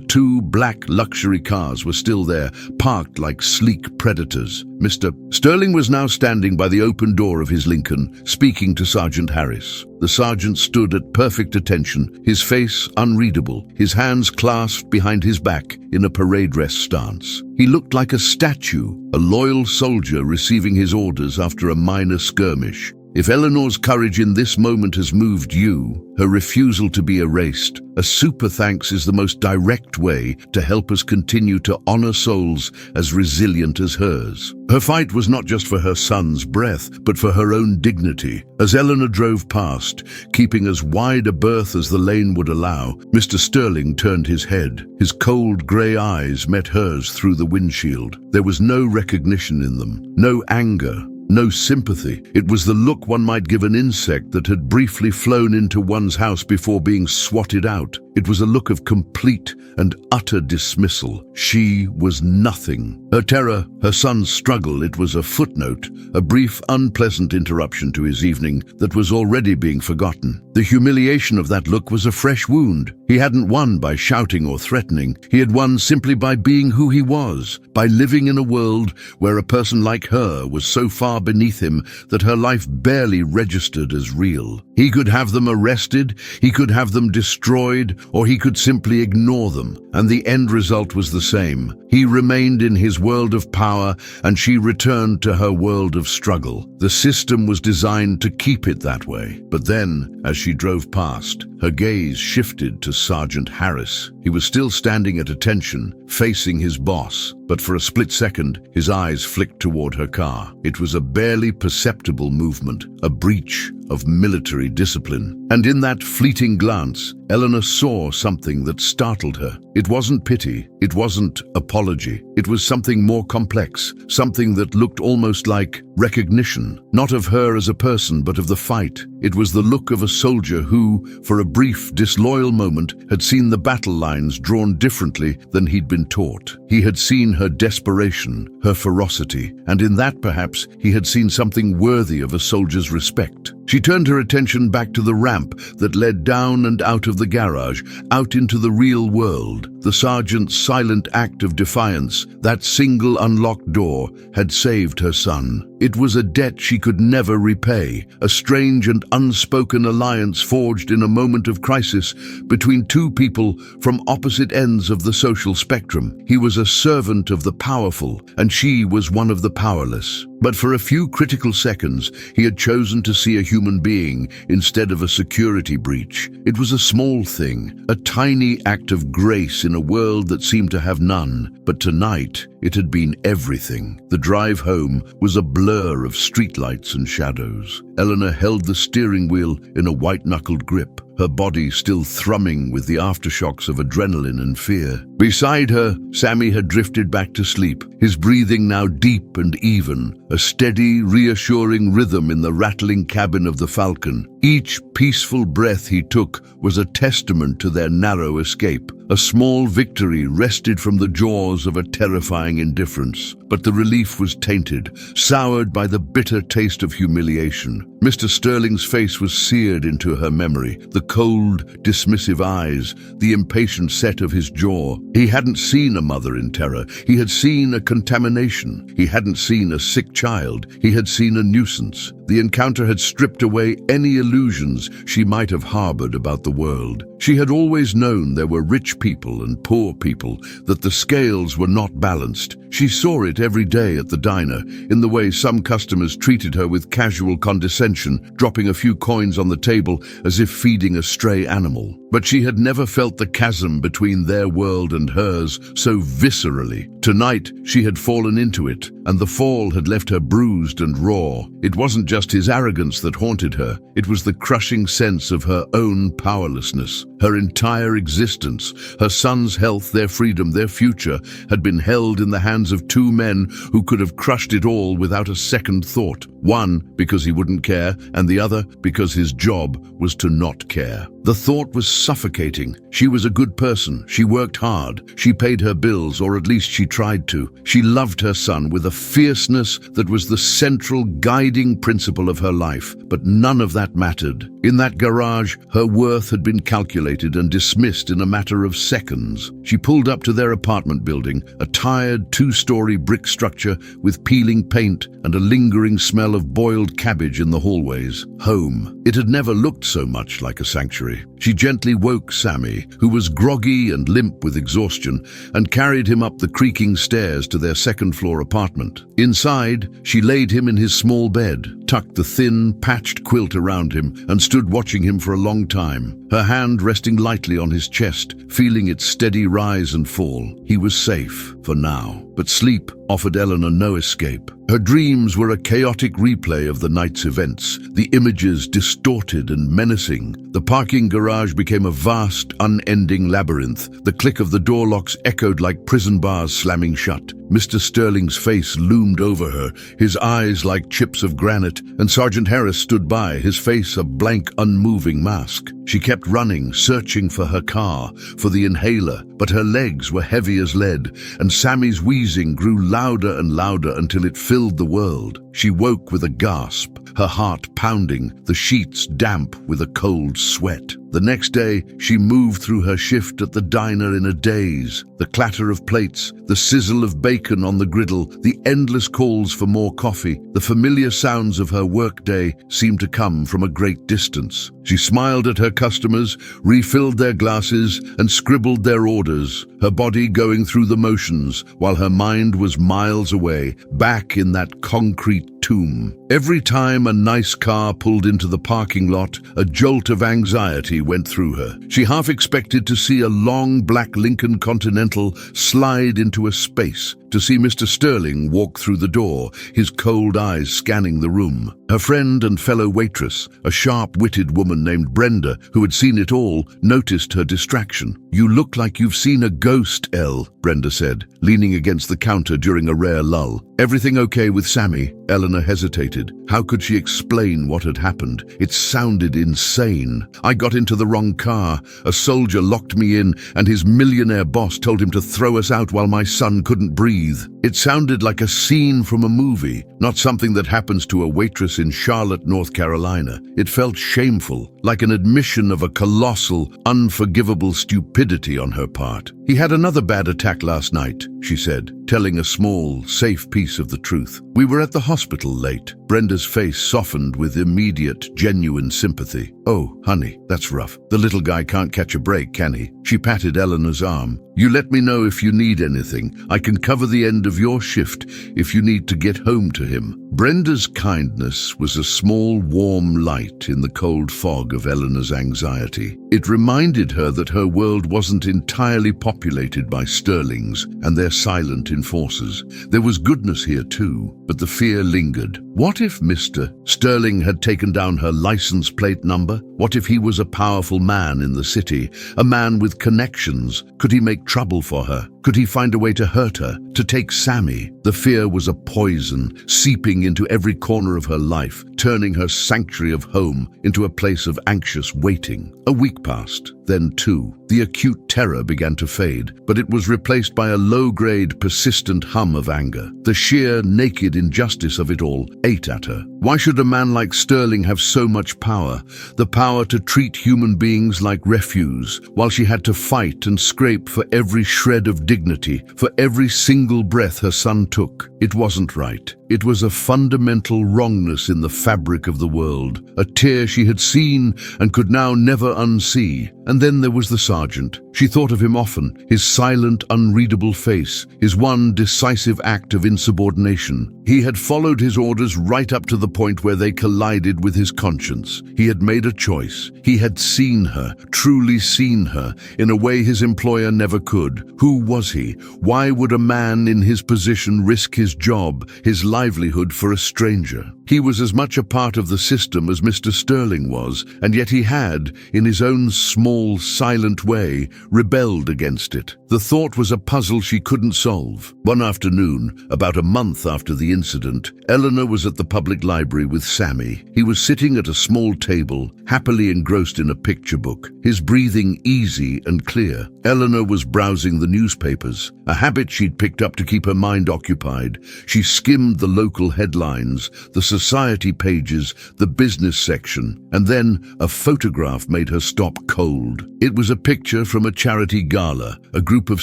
2 black luxury cars were still there, parked like sleek predators. Mr. Sterling was now standing by the open door of his Lincoln, speaking to Sergeant Harris. The sergeant stood at perfect attention, his face unreadable, his hands clasped behind his back in a parade dress stance. He looked like a statue, a loyal soldier receiving his orders after a minor skirmish. If Eleanor's courage in this moment has moved you, her refusal to be erased, a super thanks is the most direct way to help us continue to honor souls as resilient as hers. Her fight was not just for her son's breath, but for her own dignity. As Eleanor drove past, keeping as wide a berth as the lane would allow, Mr. Sterling turned his head. His cold grey eyes met hers through the windshield. There was no recognition in them, no anger, no sympathy. It was the look one might give an insect that had briefly flown into one's house before being swatted out. It was a look of complete and utter dismissal. She was nothing. Her terror, her son's struggle, it was a footnote, a brief, unpleasant interruption to his evening that was already being forgotten. The humiliation of that look was a fresh wound. He hadn't won by shouting or threatening. He had won simply by being who he was, by living in a world where a person like her was so far beneath him that her life barely registered as real. He could have them arrested, he could have them destroyed, or he could simply ignore them, and the end result was the same. He remained in his world of power, and she returned to her world of struggle. The system was designed to keep it that way. But then, as she drove past, her gaze shifted to Sergeant Harris. He was still standing at attention, facing his boss, but for a split second, his eyes flicked toward her car. It was a barely perceptible movement, a breach of military discipline. And in that fleeting glance, Eleanor saw something that startled her. It wasn't pity, it wasn't apology. It was something more complex, something that looked almost like recognition, not of her as a person, but of the fight. It was the look of a soldier who, for a brief, disloyal moment, had seen the battle lines drawn differently than he'd been taught. He had seen her desperation, her ferocity, and in that perhaps he had seen something worthy of a soldier's respect. She turned her attention back to the ramp that led down and out of the garage, out into the real world. The sergeant's silent act of defiance, that single unlocked door, had saved her son. It was a debt she could never repay, a strange and unspoken alliance forged in a moment of crisis between two people from opposite ends of the social spectrum. He was a servant of the powerful, and she was one of the powerless. But for a few critical seconds, he had chosen to see a human being instead of a security breach. It was a small thing, a tiny act of grace in a world that seemed to have none. But tonight, it had been everything. The drive home was a blur of streetlights and shadows. Eleanor held the steering wheel in a white-knuckled grip, her body still thrumming with the aftershocks of adrenaline and fear. Beside her, Sammy had drifted back to sleep, his breathing now deep and even, a steady, reassuring rhythm in the rattling cabin of the Falcon. Each peaceful breath he took was a testament to their narrow escape. A small victory wrested from the jaws of a terrifying indifference. But the relief was tainted, soured by the bitter taste of humiliation. Mr. Sterling's face was seared into her memory, the cold, dismissive eyes, the impatient set of his jaw. He hadn't seen a mother in terror. He had seen a contamination. He hadn't seen a sick child. He had seen a nuisance. The encounter had stripped away any illusions she might have harbored about the world. She had always known there were rich people and poor people, that the scales were not balanced. She saw it every day at the diner, in the way some customers treated her with casual condescension, dropping a few coins on the table as if feeding a stray animal. But she had never felt the chasm between their world and hers so viscerally. Tonight, she had fallen into it, and the fall had left her bruised and raw. It wasn't just his arrogance that haunted her. It was the crushing sense of her own powerlessness. Her entire existence, her son's health, their freedom, their future, had been held in the hands of two men who could have crushed it all without a second thought. One, because he wouldn't care, and the other, because his job was to not care. The thought was suffocating. She was a good person. She worked hard. She paid her bills, or at least she tried to. She loved her son with a fierceness that was the central guiding principle of her life. But none of that mattered. In that garage, her worth had been calculated and dismissed in a matter of seconds. She pulled up to their apartment building, a tired two-story brick structure with peeling paint and a lingering smell of boiled cabbage in the hallways. Home. It had never looked so much like a sanctuary. She gently woke Sammy, who was groggy and limp with exhaustion, and carried him up the creaking stairs to their second-floor apartment. apartment. Inside, she laid him in his small bed, tucked the thin, patched quilt around him, and stood watching him for a long time, her hand resting lightly on his chest, feeling its steady rise and fall. He was safe, for now. But sleep offered Eleanor no escape. Her dreams were a chaotic replay of the night's events, the images distorted and menacing. The parking garage became a vast, unending labyrinth. The click of the door locks echoed like prison bars slamming shut. Mr. Sterling's face loomed over her, his eyes like chips of granite, and Sergeant Harris stood by, his face a blank, unmoving mask. She kept running, searching for her car, for the inhaler, but her legs were heavy as lead, and Sammy's wheezing grew louder and louder until it filled the world. She woke with a gasp, her heart pounding, the sheets damp with a cold sweat. The next day, she moved through her shift at the diner in a daze. The clatter of plates, the sizzle of bacon on the griddle, the endless calls for more coffee, the familiar sounds of her workday seemed to come from a great distance. She smiled at her customers, refilled their glasses, and scribbled their orders, her body going through the motions, while her mind was miles away, back in that concrete tomb. Every time a nice car pulled into the parking lot, a jolt of anxiety went through her. She half expected to see a long black Lincoln Continental slide into a space, to see Mr. Sterling walk through the door, his cold eyes scanning the room. Her friend and fellow waitress, a sharp-witted woman named Brenda, who had seen it all, noticed her distraction. "You look like you've seen a ghost, Elle," Brenda said, leaning against the counter during a rare lull. "Everything okay with Sammy?" Eleanor hesitated. How could she explain what had happened? It sounded insane. "I got into the wrong car. A soldier locked me in, and his millionaire boss told him to throw us out while my son couldn't breathe." It sounded like a scene from a movie, not something that happens to a waitress in Charlotte, North Carolina. It felt shameful, like an admission of a colossal, unforgivable stupidity on her part. "He had another bad attack last night," she said, telling a small, safe piece of the truth. "We were at the hospital late." Brenda's face softened with immediate, genuine sympathy. "Oh, honey, that's rough. The little guy can't catch a break, can he?" She patted Eleanor's arm. "You let me know if you need anything. I can cover the end of your shift if you need to get home to him." Brenda's kindness was a small, warm light in the cold fog of Eleanor's anxiety. It reminded her that her world wasn't entirely populated by Sterlings and their silent enforcers. There was goodness here too, but the fear lingered. What if Mr. Sterling had taken down her license plate number? What if he was a powerful man in the city, a man with connections? Could he make trouble for her? Could he find a way to hurt her, to take Sammy? The fear was a poison, seeping into every corner of her life, turning her sanctuary of home into a place of anxious waiting. A week passed, then two. The acute terror began to fade, but it was replaced by a low-grade, persistent hum of anger. The sheer, naked injustice of it all ate at her. Why should a man like Sterling have so much power? The power to treat human beings like refuse, while she had to fight and scrape for every shred of dignity, for every single breath her son took. It wasn't right. It was a fundamental wrongness in the fabric of the world, a tear she had seen and could now never unsee. And then there was the sergeant. She thought of him often, his silent, unreadable face, his one decisive act of insubordination. He had followed his orders right up to the point where they collided with his conscience. He had made a choice. He had seen her, truly seen her, in a way his employer never could. Who was he? Why would a man in his position risk his job, his livelihood for a stranger? He was as much a part of the system as Mr. Sterling was, and yet he had, in his own small, silent way, rebelled against it. The thought was a puzzle she couldn't solve. One afternoon, about a month after the incident, Eleanor was at the public library with Sammy. He was sitting at a small table, happily engrossed in a picture book, his breathing easy and clear. Eleanor was browsing the newspapers, a habit she'd picked up to keep her mind occupied. She skimmed the local headlines, the society pages, the business section, and then a photograph made her stop cold. It was a picture from a charity gala, a group of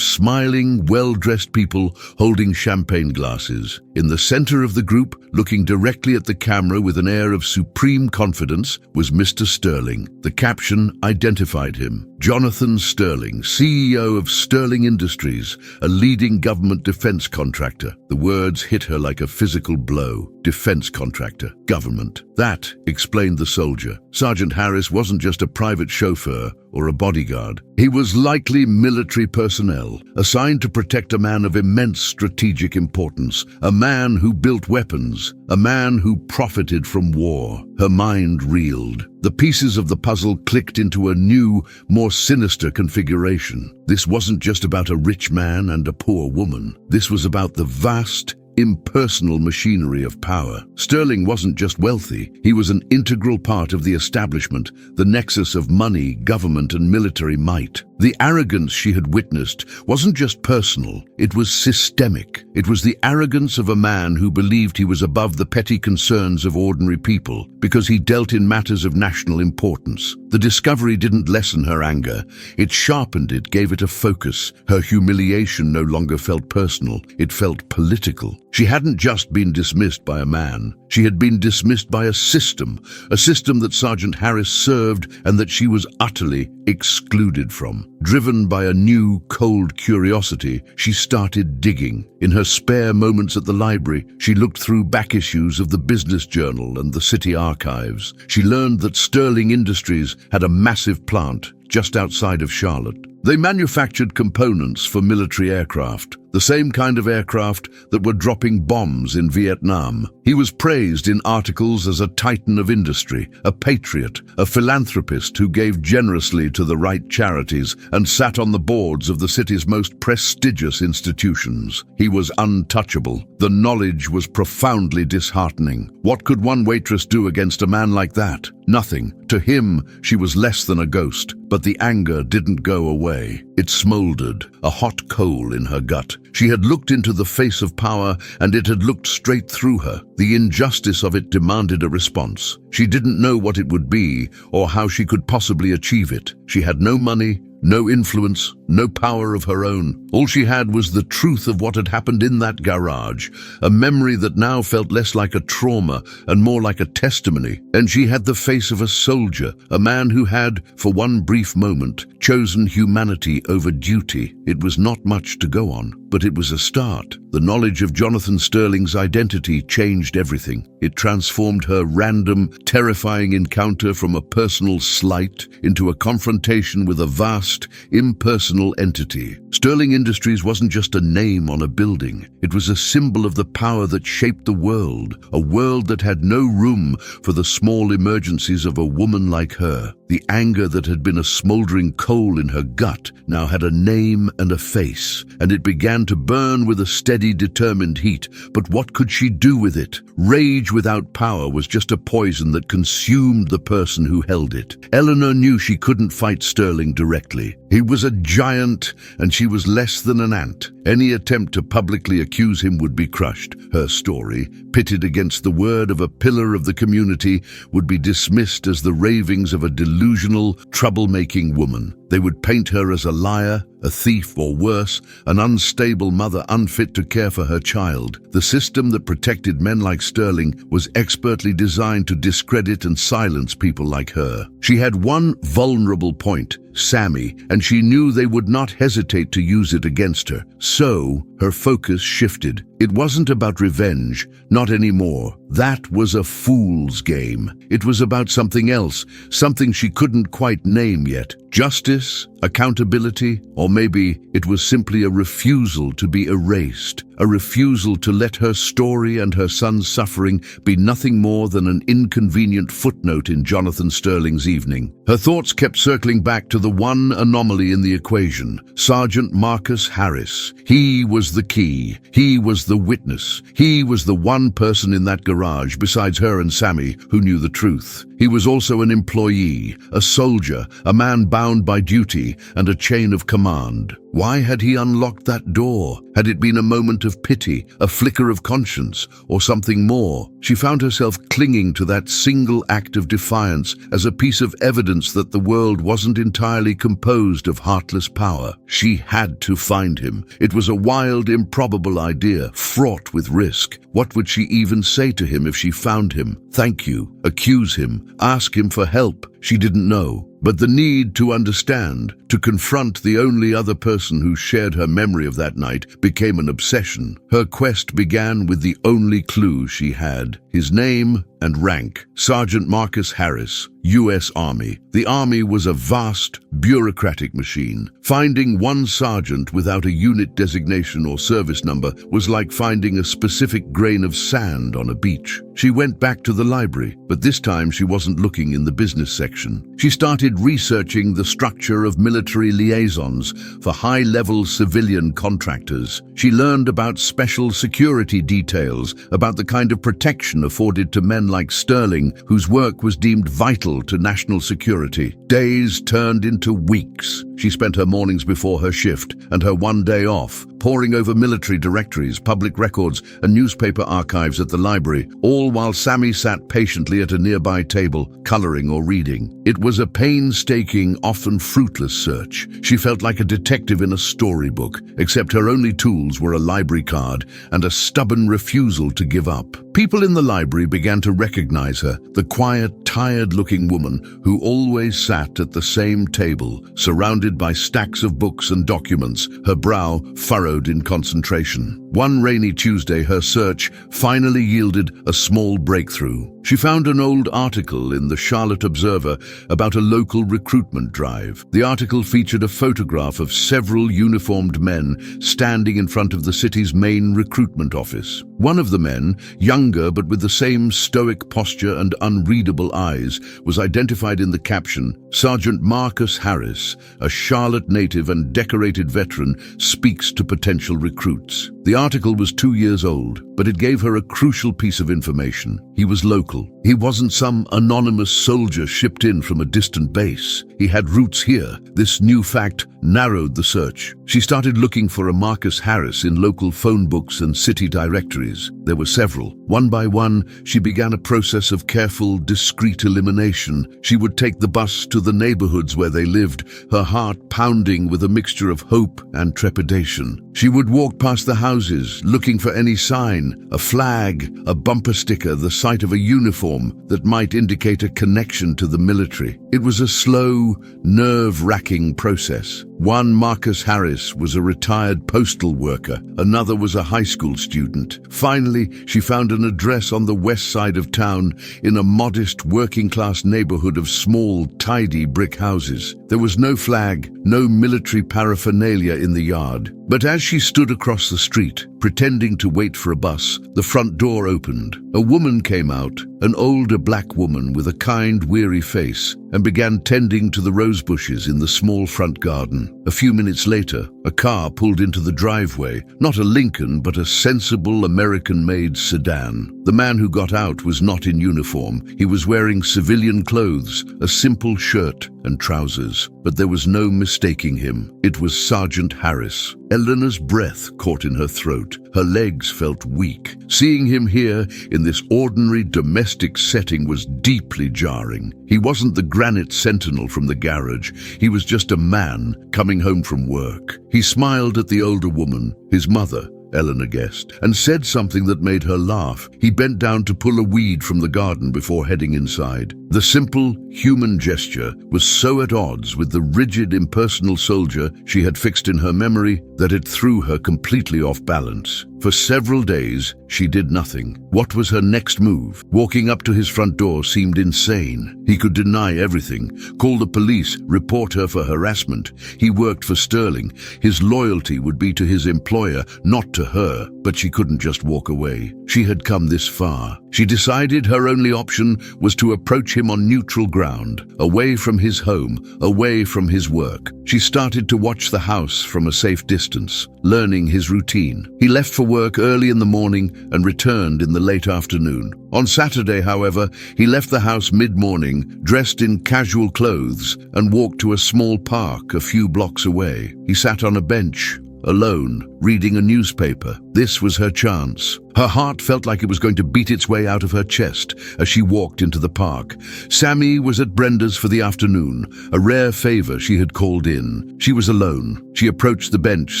smiling, well-dressed people holding champagne glasses. In the center of the group, looking directly at the camera with an air of supreme confidence, was Mr. Sterling. The caption identified him. Jonathan Sterling, CEO of Sterling Industries, a leading government defense contractor. The words hit her like a physical blow. Defense contractor, government. That explained the soldier. Sergeant Harris wasn't just a private chauffeur or a bodyguard. He was likely military personnel, assigned to protect a man of immense strategic importance, a man who built weapons, a man who profited from war. Her mind reeled. The pieces of the puzzle clicked into a new, more sinister configuration. This wasn't just about a rich man and a poor woman. This was about the vast, impersonal machinery of power. Sterling wasn't just wealthy, he was an integral part of the establishment, the nexus of money, government, and military might. The arrogance she had witnessed wasn't just personal, it was systemic. It was the arrogance of a man who believed he was above the petty concerns of ordinary people because he dealt in matters of national importance. The discovery didn't lessen her anger, it sharpened it, gave it a focus. Her humiliation no longer felt personal, it felt political. She hadn't just been dismissed by a man, she had been dismissed by a system that Sergeant Harris served and that she was utterly excluded from. Driven by a new, cold curiosity, she started digging. In her spare moments at the library, she looked through back issues of the Business Journal and the city archives. She learned that Sterling Industries had a massive plant just outside of Charlotte. They manufactured components for military aircraft, the same kind of aircraft that were dropping bombs in Vietnam. He was praised in articles as a titan of industry, a patriot, a philanthropist who gave generously to the right charities and sat on the boards of the city's most prestigious institutions. He was untouchable. The knowledge was profoundly disheartening. What could one waitress do against a man like that? Nothing. To him, she was less than a ghost. But the anger didn't go away. It smoldered, a hot coal in her gut. She had looked into the face of power, and it had looked straight through her. The injustice of it demanded a response. She didn't know what it would be, or how she could possibly achieve it. She had no money, no influence, no power of her own. All she had was the truth of what had happened in that garage, a memory that now felt less like a trauma and more like a testimony. And she had the face of a soldier, a man who had, for one brief moment, chosen humanity over duty. It was not much to go on, but it was a start. The knowledge of Jonathan Sterling's identity changed everything. It transformed her random, terrifying encounter from a personal slight into a confrontation with a vast, impersonal entity. Sterling Industries wasn't just a name on a building. It was a symbol of the power that shaped the world, a world that had no room for the small emergencies of a woman like her. The anger that had been a smoldering coal in her gut now had a name and a face, and it began to burn with a steady, determined heat. But what could she do with it? Rage without power was just a poison that consumed the person who held it. Eleanor knew she couldn't fight Sterling directly. He was a giant, and she was less than an ant. Any attempt to publicly accuse him would be crushed. Her story, pitted against the word of a pillar of the community, would be dismissed as the ravings of a delusional, troublemaking woman. They would paint her as a liar, a thief, or worse, an unstable mother unfit to care for her child. The system that protected men like Sterling was expertly designed to discredit and silence people like her. She had one vulnerable point, Sammy, and she knew they would not hesitate to use it against her. So, her focus shifted. It wasn't about revenge, not anymore. That was a fool's game. It was about something else, something she couldn't quite name yet. Justice, accountability, or maybe it was simply a refusal to be erased, a refusal to let her story and her son's suffering be nothing more than an inconvenient footnote in Jonathan Sterling's evening. Her thoughts kept circling back to the one anomaly in the equation, Sergeant Marcus Harris. He was the key. He was the witness. He was the one person in that garage, besides her and Sammy, who knew the truth. He was also an employee, a soldier, a man bound by duty and a chain of command. Why had he unlocked that door? Had it been a moment of pity, a flicker of conscience, or something more? She found herself clinging to that single act of defiance as a piece of evidence that the world wasn't entirely composed of heartless power. She had to find him. It was a wild, improbable idea, fraught with risk. What would she even say to him if she found him? Thank you, accuse him, ask him for help? She didn't know. But the need to understand, to confront the only other person who shared her memory of that night, became an obsession. Her quest began with the only clue she had: his name and rank, Sergeant Marcus Harris, U.S. Army. The Army was a vast, bureaucratic machine. Finding one sergeant without a unit designation or service number was like finding a specific grain of sand on a beach. She went back to the library, but this time she wasn't looking in the business section. She started researching the structure of military liaisons for high-level civilian contractors. She learned about special security details, about the kind of protection afforded to men like Sterling, whose work was deemed vital to national security. Days turned into weeks. She spent her mornings before her shift and her one day off, poring over military directories, public records, and newspaper archives at the library, all while Sammy sat patiently at a nearby table, coloring or reading. It was a painstaking, often fruitless search. She felt like a detective in a storybook, except her only tools were a library card and a stubborn refusal to give up. People in the library began to recognize her, the quiet, tired-looking woman who always sat at the same table, surrounded by stacks of books and documents, her brow furrowed in concentration. One rainy Tuesday, her search finally yielded a small breakthrough. She found an old article in the Charlotte Observer about a local recruitment drive. The article featured a photograph of several uniformed men standing in front of the city's main recruitment office. One of the men, younger but with the same stoic posture and unreadable eyes, was identified in the caption, "Sergeant Marcus Harris, a Charlotte native and decorated veteran, speaks to potential recruits." The article was 2 years old, but it gave her a crucial piece of information. He was local. He wasn't some anonymous soldier shipped in from a distant base. He had roots here. This new fact narrowed the search. She started looking for a Marcus Harris in local phone books and city directories. There were several. One by one, she began a process of careful, discreet elimination. She would take the bus to the neighborhoods where they lived, her heart pounding with a mixture of hope and trepidation. She would walk past the houses, looking for any sign, a flag, a bumper sticker, the sight of a uniform that might indicate a connection to the military. It was a slow, nerve-wracking process. One Marcus Harris was a retired postal worker. Another was a high school student. Finally, she found an address on the west side of town in a modest working-class neighborhood of small, tidy brick houses. There was no flag, no military paraphernalia in the yard. But as she stood across the street, pretending to wait for a bus, the front door opened. A woman came out, an older black woman with a kind, weary face, and began tending to the rose bushes in the small front garden. A few minutes later, a car pulled into the driveway, not a Lincoln, but a sensible American-made sedan. The man who got out was not in uniform. He was wearing civilian clothes, a simple shirt and trousers. But there was no mistaking him. It was Sergeant Harris. Eleanor's breath caught in her throat. Her legs felt weak. Seeing him here in this ordinary domestic setting was deeply jarring. He wasn't the granite sentinel from the garage. He was just a man coming home from work. He smiled at the older woman, his mother, Eleanor guessed, and said something that made her laugh. He bent down to pull a weed from the garden before heading inside. The simple, human gesture was so at odds with the rigid, impersonal soldier she had fixed in her memory that it threw her completely off balance. For several days, she did nothing. What was her next move? Walking up to his front door seemed insane. He could deny everything, call the police, report her for harassment. He worked for Sterling. His loyalty would be to his employer, not to her. But she couldn't just walk away. She had come this far. She decided her only option was to approach him on neutral ground, away from his home, away from his work. She started to watch the house from a safe distance, learning his routine. He left for work early in the morning and returned in the late afternoon. On Saturday, however, he left the house mid-morning, dressed in casual clothes, and walked to a small park a few blocks away. He sat on a bench, alone, reading a newspaper. This was her chance. Her heart felt like it was going to beat its way out of her chest as she walked into the park. Sammy was at Brenda's for the afternoon, a rare favor she had called in. She was alone. She approached the bench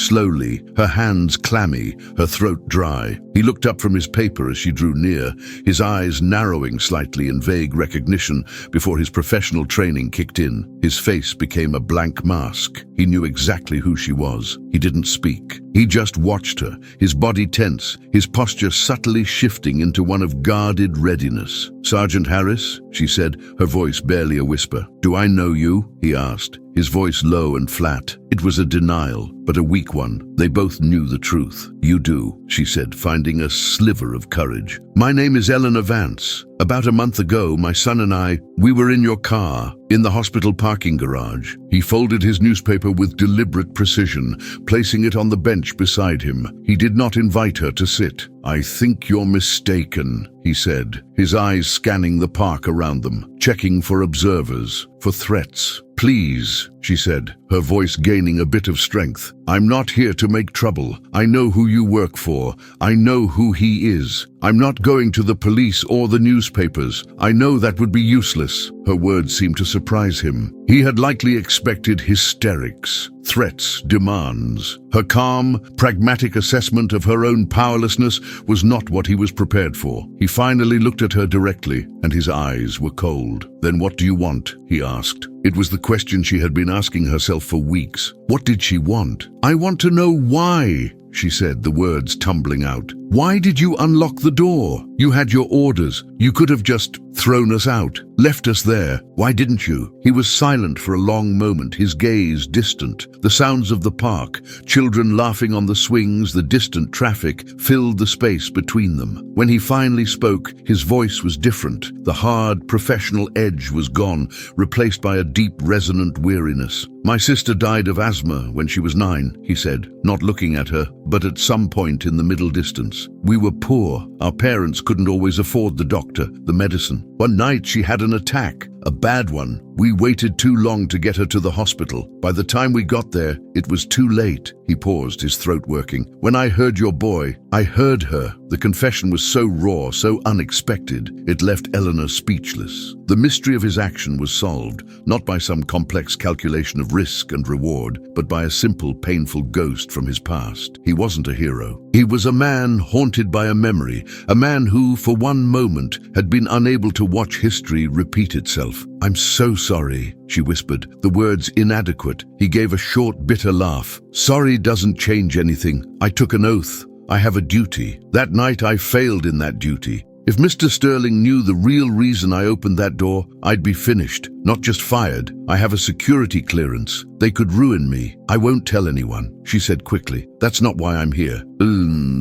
slowly, her hands clammy, her throat dry. He looked up from his paper as she drew near, his eyes narrowing slightly in vague recognition before his professional training kicked in. His face became a blank mask. He knew exactly who she was. He didn't speak. He just watched her, his body tense, his posture subtly shifting into one of guarded readiness. "Sergeant Harris," she said, her voice barely a whisper. "Do I know you?" he asked, his voice low and flat. It was a denial, but a weak one. They both knew the truth. "You do," she said, finding a sliver of courage. "My name is Eleanor Vance. About a month ago, my son and we were in your car, in the hospital parking garage." He folded his newspaper with deliberate precision, placing it on the bench beside him. He did not invite her to sit. "I think you're mistaken," he said, his eyes scanning the park around them, checking for observers, for threats. "Please," she said, her voice gaining a bit of strength. "I'm not here to make trouble. I know who you work for. I know who he is. I'm not going to the police or the newspapers. I know that would be useless." Her words seemed to surprise him. He had likely expected hysterics, threats, demands. Her calm, pragmatic assessment of her own powerlessness was not what he was prepared for. He finally looked at her directly, and his eyes were cold. "Then what do you want?" he asked. It was the question she had been asking herself for weeks. What did she want? "I want to know why," she said, the words tumbling out. "Why did you unlock the door? You had your orders. You could have just thrown us out, left us there. Why didn't you?" He was silent for a long moment, his gaze distant. The sounds of the park, children laughing on the swings, the distant traffic, filled the space between them. When he finally spoke, his voice was different. The hard, professional edge was gone, replaced by a deep, resonant weariness. "My sister died of asthma when she was 9, he said, not looking at her, but at some point in the middle distance. "We were poor. Our parents couldn't always afford the doctor, the medicine. One night she had an attack, a bad one. We waited too long to get her to the hospital. By the time we got there, it was too late." He paused, his throat working. "When I heard your boy, I heard her." The confession was so raw, so unexpected, it left Eleanor speechless. The mystery of his action was solved, not by some complex calculation of risk and reward, but by a simple, painful ghost from his past. He wasn't a hero. He was a man haunted by a memory, a man who, for one moment, had been unable to watch history repeat itself. "I'm so sorry," she whispered, the words inadequate. He gave a short, bitter laugh. "Sorry doesn't change anything. I took an oath. I have a duty. That night I failed in that duty. If Mr. Sterling knew the real reason I opened that door, I'd be finished, not just fired. I have a security clearance. They could ruin me. I won't tell anyone," she said quickly. "That's not why I'm here."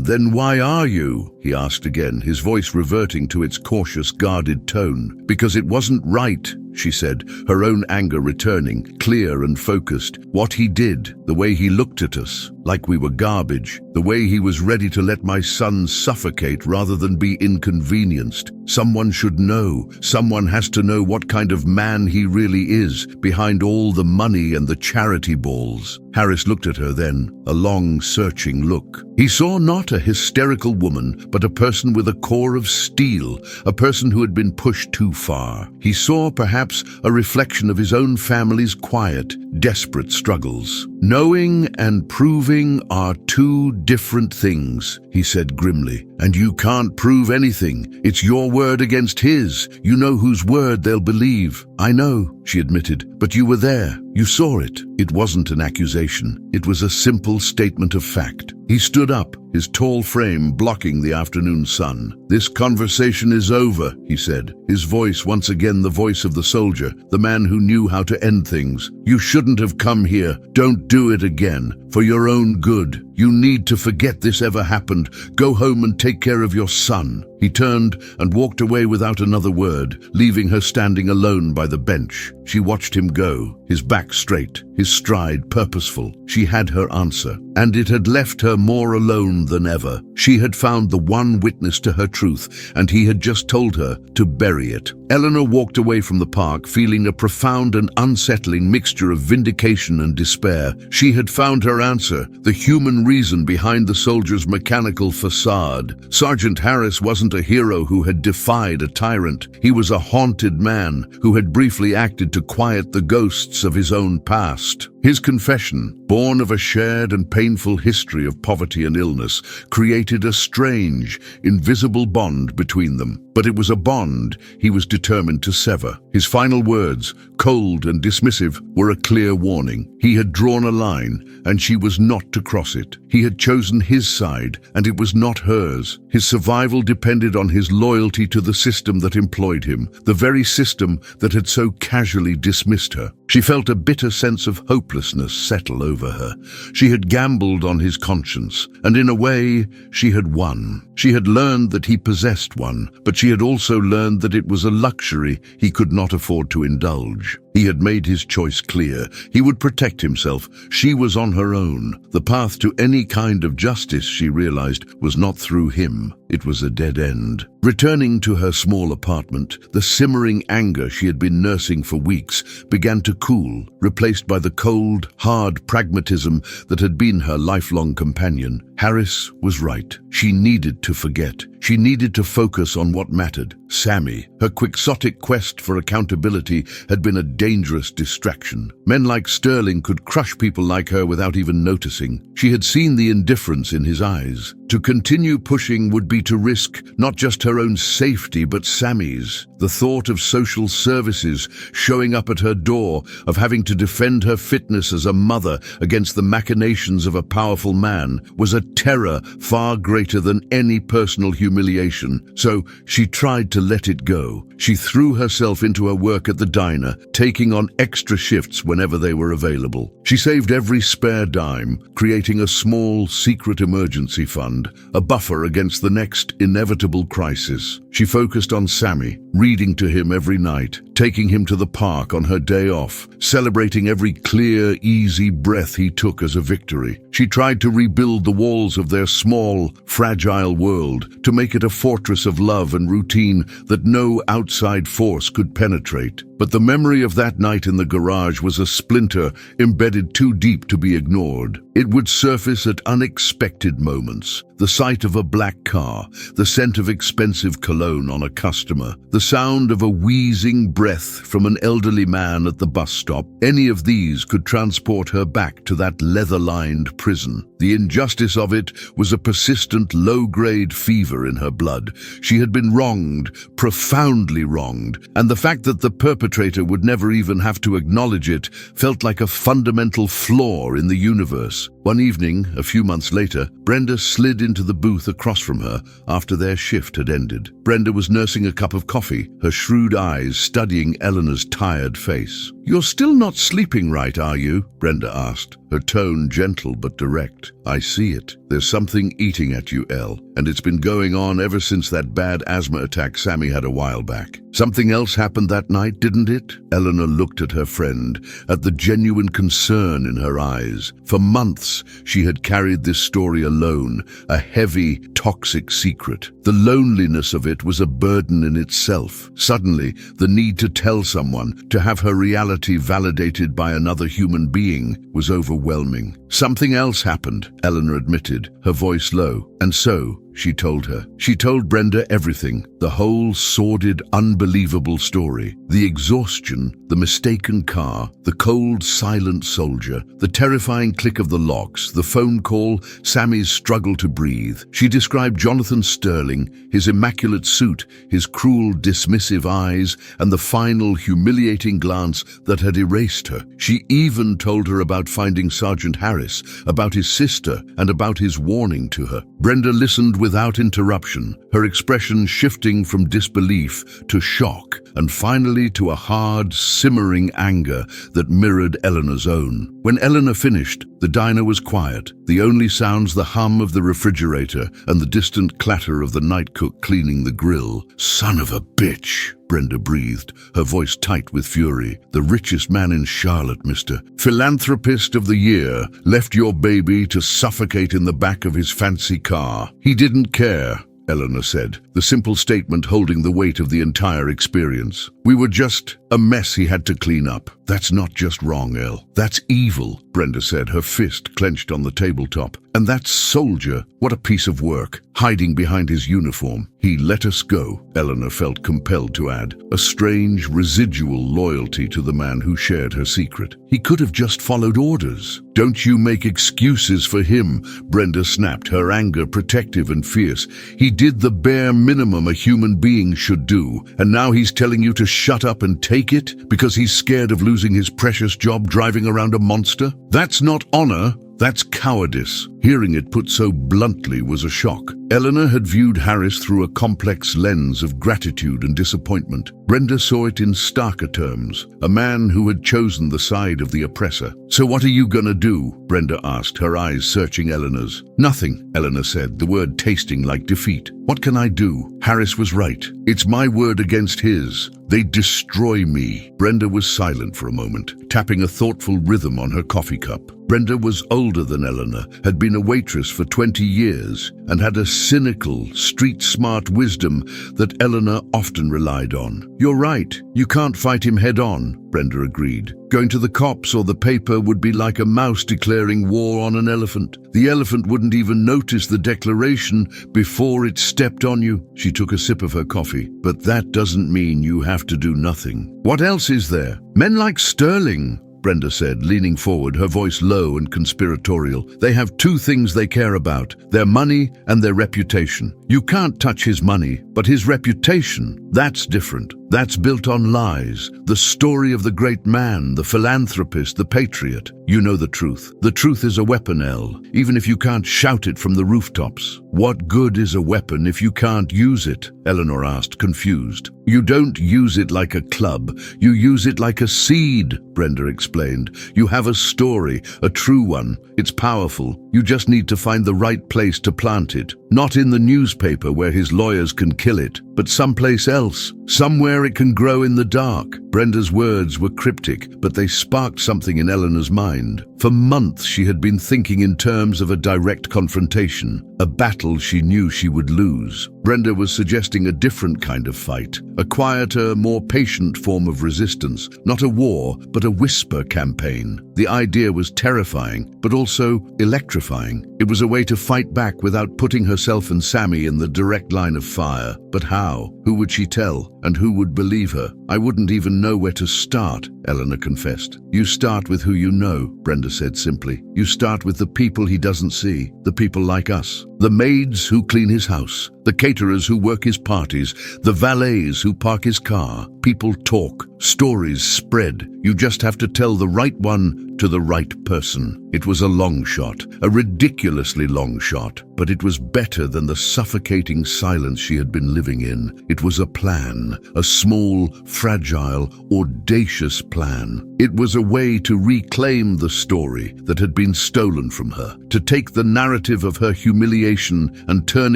Then why are you?" he asked again, his voice reverting to its cautious, guarded tone. "Because it wasn't right," she said, her own anger returning, clear and focused. "What he did, the way he looked at us, like we were garbage, the way he was ready to let my son suffocate rather than be inconvenienced. Someone should know. Someone has to know what kind of man he really is, behind all the money and the charity balls." Harris looked at her then, a long, searching look. He saw not a hysterical woman, but a person with a core of steel, a person who had been pushed too far. He saw perhaps a reflection of his own family's quiet, desperate struggles. "Knowing and proving are two different things," he said grimly. "And you can't prove anything. It's your word against his. You know whose word they'll believe." "I know," she admitted, "but you were there. You saw it." It wasn't an accusation. It was a simple statement of fact. He stood up, his tall frame blocking the afternoon sun. "This conversation is over," he said, his voice once again the voice of the soldier, the man who knew how to end things. "You shouldn't have come here. Don't do it again. For your own good. You need to forget this ever happened. Go home and take care of your son." He turned and walked away without another word, leaving her standing alone by the bench. She watched him go, his back straight, his stride purposeful. She had her answer, and it had left her more alone than ever. She had found the one witness to her truth, and he had just told her to bury it. Eleanor walked away from the park feeling a profound and unsettling mixture of vindication and despair. She had found her answer, the human reason behind the soldier's mechanical facade. Sergeant Harris wasn't a hero who had defied a tyrant. He was a haunted man who had briefly acted to quiet the ghosts of his own past. His confession, born of a shared and painful history of poverty and illness, created a strange, invisible bond between them. But it was a bond he was determined to sever. His final words, cold and dismissive, were a clear warning. He had drawn a line, and she was not to cross it. He had chosen his side, and it was not hers. His survival depended on his loyalty to the system that employed him, the very system that had so casually dismissed her. She felt a bitter sense of hopelessness settle over her. She had gambled on his conscience, and in a way, she had won. She had learned that he possessed one, but she had also learned that it was a luxury he could not afford to indulge. He had made his choice clear. He would protect himself. She was on her own. The path to any kind of justice, she realized, was not through him. It was a dead end. Returning to her small apartment, the simmering anger she had been nursing for weeks began to cool, replaced by the cold, hard pragmatism that had been her lifelong companion. Harris was right. She needed to forget. She needed to focus on what mattered. Sammy, her quixotic quest for accountability, had been a dangerous distraction. Men like Sterling could crush people like her without even noticing. She had seen the indifference in his eyes. To continue pushing would be to risk not just her own safety, but Sammy's. The thought of social services showing up at her door, of having to defend her fitness as a mother against the machinations of a powerful man, was a terror far greater than any personal humiliation. So she tried to let it go. She threw herself into her work at the diner, taking on extra shifts whenever they were available. She saved every spare dime, creating a small, secret emergency fund, a buffer against the next inevitable crisis. She focused on Sammy, reading to him every night, taking him to the park on her day off, celebrating every clear, easy breath he took as a victory. She tried to rebuild the walls of their small, fragile world, to make it a fortress of love and routine that no outside force could penetrate. But the memory of that night in the garage was a splinter embedded too deep to be ignored. It would surface at unexpected moments. The sight of a black car, the scent of expensive cologne on a customer, the sound of a wheezing breath from an elderly man at the bus stop. Any of these could transport her back to that leather-lined prison. The injustice of it was a persistent low-grade fever in her blood. She had been wronged, profoundly wronged, and the fact that the perpetrator would never even have to acknowledge it felt like a fundamental flaw in the universe. One evening, a few months later, Brenda slid into the booth across from her after their shift had ended. Brenda was nursing a cup of coffee, her shrewd eyes studying Eleanor's tired face. "You're still not sleeping right, are you?" Brenda asked, her tone gentle but direct. "I see it. There's something eating at you, Elle, and it's been going on ever since that bad asthma attack Sammy had a while back. Something else happened that night, didn't it?" Eleanor looked at her friend, at the genuine concern in her eyes. For months, she had carried this story alone, a heavy, toxic secret. The loneliness of it was a burden in itself. Suddenly, the need to tell someone, to have her reality validated by another human being, was overwhelming. "Something else happened," Eleanor admitted, her voice low. "And so, she told her. She told Brenda everything, the whole sordid, unbelievable story. The exhaustion, the mistaken car, the cold, silent soldier, the terrifying click of the locks, the phone call, Sammy's struggle to breathe. She described Jonathan Sterling, his immaculate suit, his cruel, dismissive eyes, and the final, humiliating glance that had erased her. She even told her about finding Sergeant Harris, about his sister, and about his warning to her. Brenda listened without interruption, her expression shifting from disbelief to shock, and finally to a hard, simmering anger that mirrored Eleanor's own. When Eleanor finished, the diner was quiet, the only sounds the hum of the refrigerator and the distant clatter of the night cook cleaning the grill. "Son of a bitch," Brenda breathed, her voice tight with fury. "The richest man in Charlotte, Mr. Philanthropist of the Year, left your baby to suffocate in the back of his fancy car. He didn't care. Eleanor said, the simple statement holding the weight of the entire experience. We were just a mess he had to clean up. That's not just wrong, Elle. That's evil, Brenda said, her fist clenched on the tabletop. And that soldier, what a piece of work, hiding behind his uniform. He let us go, Eleanor felt compelled to add, a strange residual loyalty to the man who shared her secret. He could have just followed orders. Don't you make excuses for him, Brenda snapped, her anger protective and fierce. He did the bare minimum a human being should do, and now he's telling you to shut up and take it because he's scared of losing his precious job driving around a monster? That's not honor. That's cowardice. Hearing it put so bluntly was a shock. Eleanor had viewed Harris through a complex lens of gratitude and disappointment. Brenda saw it in starker terms, a man who had chosen the side of the oppressor. So what are you gonna do? Brenda asked, her eyes searching Eleanor's. Nothing, Eleanor said, the word tasting like defeat. What can I do? Harris was right. It's my word against his. They destroy me. Brenda was silent for a moment, tapping a thoughtful rhythm on her coffee cup. Brenda was older than Eleanor, had been a waitress for 20 years, and had a cynical, street-smart wisdom that Eleanor often relied on. You're right, you can't fight him head-on, Brenda agreed. Going to the cops or the paper would be like a mouse declaring war on an elephant. The elephant wouldn't even notice the declaration before it stepped on you. She took a sip of her coffee. But that doesn't mean you have to do nothing. What else is there? Men like Sterling, Brenda said, leaning forward, her voice low and conspiratorial. They have two things they care about, their money and their reputation. You can't touch his money, but his reputation, that's different. That's built on lies. The story of the great man, the philanthropist, the patriot. You know the truth. The truth is a weapon, Elle, even if you can't shout it from the rooftops. What good is a weapon if you can't use it? Eleanor asked, confused. You don't use it like a club. You use it like a seed, Brenda explained. You have a story, a true one. It's powerful. You just need to find the right place to plant it. Not in the newspaper where his lawyers can kill it, but someplace else. Somewhere it can grow in the dark. Brenda's words were cryptic, but they sparked something in Eleanor's mind. For months she had been thinking in terms of a direct confrontation, a battle she knew she would lose. Brenda was suggesting a different kind of fight, a quieter, more patient form of resistance, not a war, but a whisper campaign. The idea was terrifying, but also electrifying. It was a way to fight back without putting herself and Sammy in the direct line of fire. But how? Who would she tell? And who would believe her? I wouldn't even know where to start, Eleanor confessed. You start with who you know, Brenda said simply. You start with the people he doesn't see, the people like us. The maids who clean his house, the caterers who work his parties, the valets who park his car. People talk, stories spread. You just have to tell the right one to the right person. It was a long shot, a ridiculously long shot, but it was better than the suffocating silence she had been living in. It was a plan, a small, fragile, audacious plan. It was a way to reclaim the story that had been stolen from her, to take the narrative of her humiliation and turn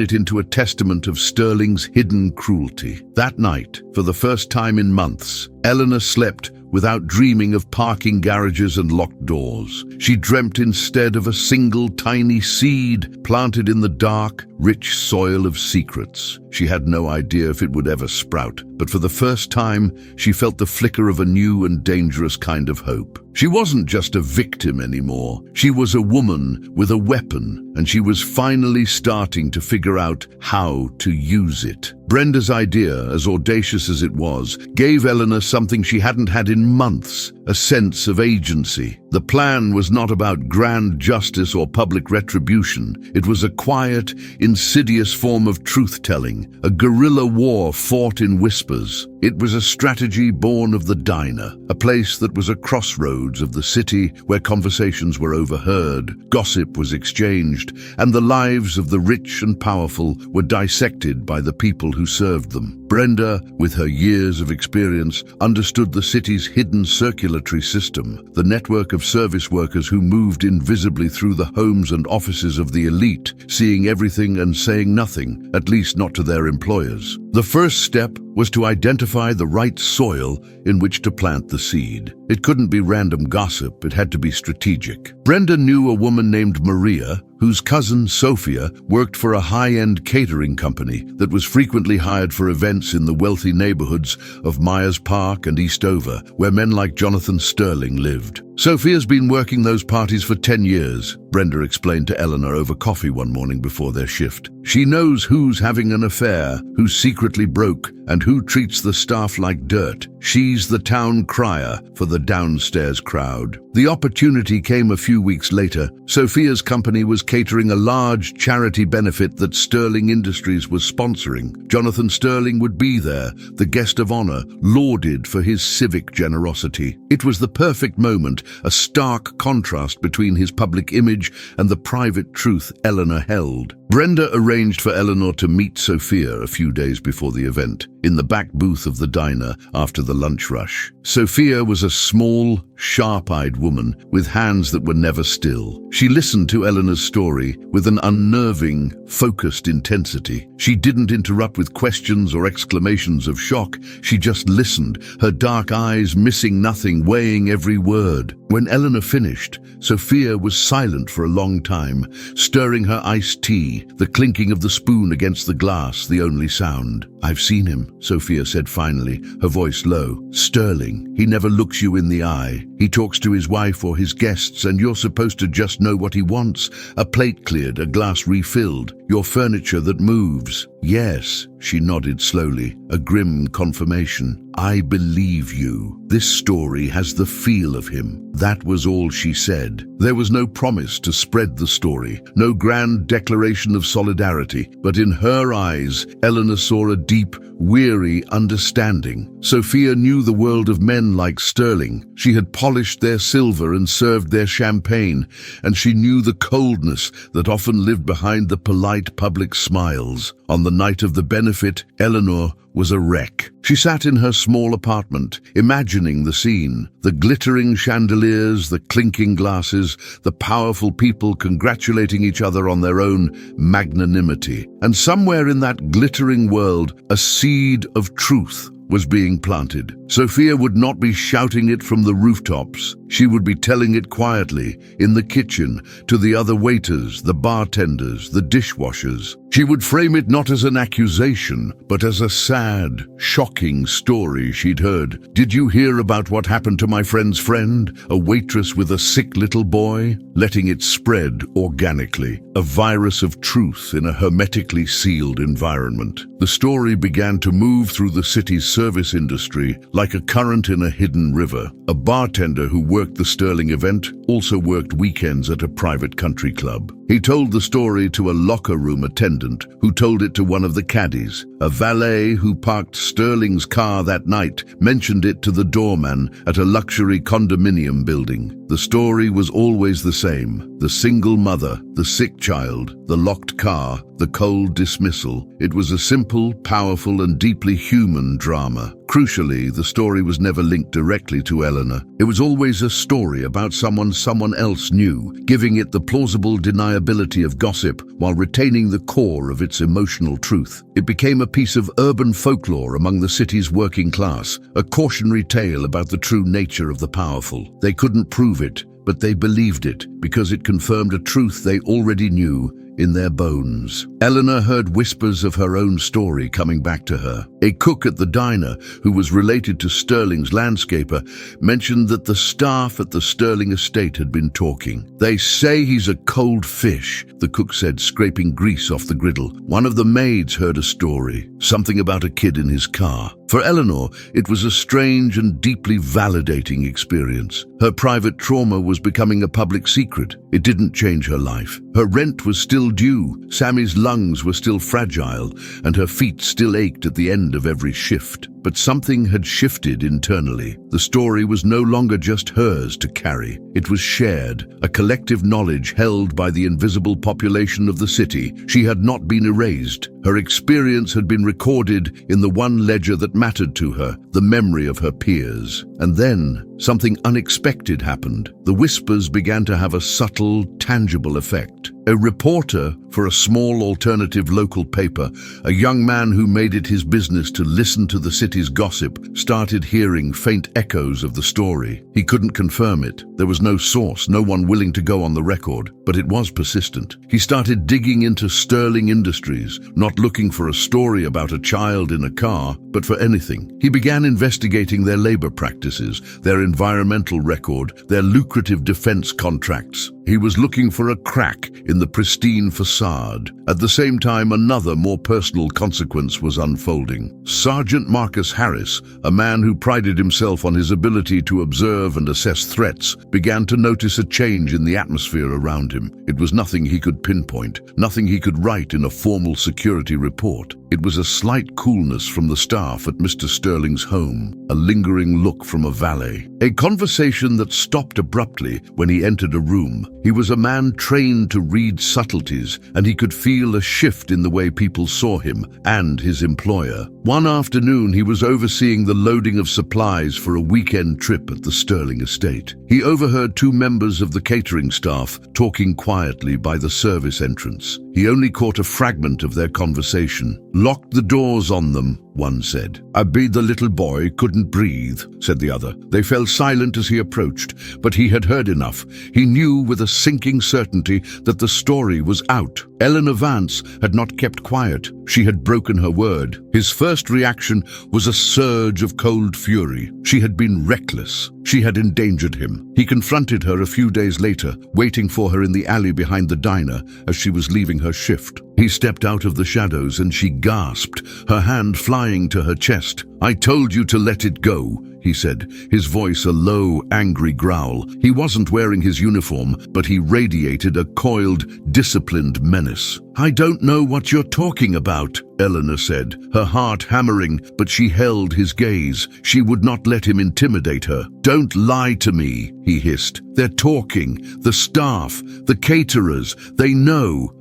it into a testament of Sterling's hidden cruelty. That night, for the first time in months, Eleanor slept without dreaming of parking garages and locked doors. She dreamt instead of a single tiny seed planted in the dark, rich soil of secrets. She had no idea if it would ever sprout, but for the first time, she felt the flicker of a new and dangerous kind of hope. She wasn't just a victim anymore. She was a woman with a weapon, and she was finally starting to figure out how to use it. Brenda's idea, as audacious as it was, gave Eleanor something she hadn't had in months, a sense of agency. The plan was not about grand justice or public retribution. It was a quiet, insidious form of truth-telling, a guerrilla war fought in whispers. It was a strategy born of the diner, a place that was a crossroads of the city where conversations were overheard, gossip was exchanged, and the lives of the rich and powerful were dissected by the people who served them. Brenda, with her years of experience, understood the city's hidden circulatory system, the network of service workers who moved invisibly through the homes and offices of the elite, seeing everything and saying nothing, at least not to their employers. The first step was to identify the right soil in which to plant the seed. It couldn't be random gossip, it had to be strategic. Brenda knew a woman named Maria, whose cousin Sophia worked for a high-end catering company that was frequently hired for events in the wealthy neighborhoods of Myers Park and Eastover, where men like Jonathan Sterling lived. Sophia's been working those parties for 10 years, Brenda explained to Eleanor over coffee one morning before their shift. She knows who's having an affair, who's secretly broke, and who treats the staff like dirt. She's the town crier for the downstairs crowd. The opportunity came a few weeks later. Sophia's company was catering a large charity benefit that Sterling Industries was sponsoring. Jonathan Sterling would be there, the guest of honor, lauded for his civic generosity. It was the perfect moment, a stark contrast between his public image and the private truth Eleanor held. Brenda arranged for Eleanor to meet Sophia a few days before the event, in the back booth of the diner after the lunch rush. Sophia was a small, sharp-eyed woman with hands that were never still. She listened to Eleanor's story with an unnerving, focused intensity. She didn't interrupt with questions or exclamations of shock. She just listened, her dark eyes missing nothing, weighing every word. When Eleanor finished, Sophia was silent for a long time, stirring her iced tea, the clinking of the spoon against the glass, the only sound. "I've seen him," Sophia said finally, her voice low. "Sterling, he never looks you in the eye. He talks to his wife or his guests, and you're supposed to just know what he wants. A plate cleared, a glass refilled, your furniture that moves." "Yes," she nodded slowly, a grim confirmation. "I believe you. This story has the feel of him." That was all she said. There was no promise to spread the story, no grand declaration of solidarity, but in her eyes, Eleanor saw a deep, weary understanding. Sophia knew the world of men like Sterling. She had polished their silver and served their champagne, and she knew the coldness that often lived behind the polite public smiles. On the night of the benefit, Eleanor was a wreck. She sat in her small apartment, imagining the scene, the glittering chandeliers, the clinking glasses, the powerful people congratulating each other on their own magnanimity. And somewhere in that glittering world, a seed of truth was being planted. Sophia would not be shouting it from the rooftops. She would be telling it quietly, in the kitchen, to the other waiters, the bartenders, the dishwashers. She would frame it not as an accusation, but as a sad, shocking story she'd heard. "Did you hear about what happened to my friend's friend? A waitress with a sick little boy?" Letting it spread organically, a virus of truth in a hermetically sealed environment. The story began to move through the city's service industry like a current in a hidden river. A bartender who worked the Sterling event also worked weekends at a private country club. He told the story to a locker room attendant who told it to one of the caddies. A valet who parked Sterling's car that night mentioned it to the doorman at a luxury condominium building. The story was always the same. The single mother, the sick child, the locked car, the cold dismissal. It was a simple, powerful, and deeply human drama. Crucially, the story was never linked directly to Eleanor. It was always a story about someone else knew, giving it the plausible deniability of gossip while retaining the core of its emotional truth. It became a piece of urban folklore among the city's working class, a cautionary tale about the true nature of the powerful. They couldn't prove it, but they believed it because it confirmed a truth they already knew in their bones. Eleanor heard whispers of her own story coming back to her. A cook at the diner, who was related to Sterling's landscaper, mentioned that the staff at the Sterling estate had been talking. "They say he's a cold fish," the cook said, scraping grease off the griddle. One of the maids heard a story, something about a kid in his car. For Eleanor, it was a strange and deeply validating experience. Her private trauma was becoming a public secret. It didn't change her life. Her rent was still due, Sammy's lungs were still fragile, and her feet still ached at the end of every shift. But something had shifted internally. The story was no longer just hers to carry. It was shared, a collective knowledge held by the invisible population of the city. She had not been erased. Her experience had been recorded in the one ledger that mattered to her, the memory of her peers. And then something unexpected happened. The whispers began to have a subtle, tangible effect. A reporter for a small alternative local paper, a young man who made it his business to listen to the city's gossip, started hearing faint echoes of the story. He couldn't confirm it. There was no source, no one willing to go on the record, but it was persistent. He started digging into Sterling Industries, not looking for a story about a child in a car, but for anything. He began investigating their labor practices, their environmental record, their lucrative defense contracts. He was looking for a crack in the pristine facade. At the same time, another, more personal consequence was unfolding. Sergeant Marcus Harris, a man who prided himself on his ability to observe and assess threats, began to notice a change in the atmosphere around him. It was nothing he could pinpoint, nothing he could write in a formal security report. It was a slight coolness from the staff at Mr. Sterling's home, a lingering look from a valet. A conversation that stopped abruptly when he entered a room. He was a man trained to read subtleties, and he could feel a shift in the way people saw him and his employer. One afternoon, he was overseeing the loading of supplies for a weekend trip at the Sterling estate. He overheard two members of the catering staff talking quietly by the service entrance. He only caught a fragment of their conversation. "Locked the doors on them," one said. "I bet the little boy couldn't breathe," said the other. They fell silent as he approached, but he had heard enough. He knew with a sinking certainty that the story was out. Eleanor Vance had not kept quiet. She had broken her word. His first reaction was a surge of cold fury. She had been reckless. She had endangered him. He confronted her a few days later, waiting for her in the alley behind the diner as she was leaving her shift. He stepped out of the shadows and she gasped, her hand flying to her chest. "I told you to let it go," he said, his voice a low, angry growl. He wasn't wearing his uniform, but he radiated a coiled, disciplined menace. "I don't know what you're talking about," Eleanor said, her heart hammering, but she held his gaze. She would not let him intimidate her. "Don't lie to me," he hissed. "They're talking. The staff, the caterers, they know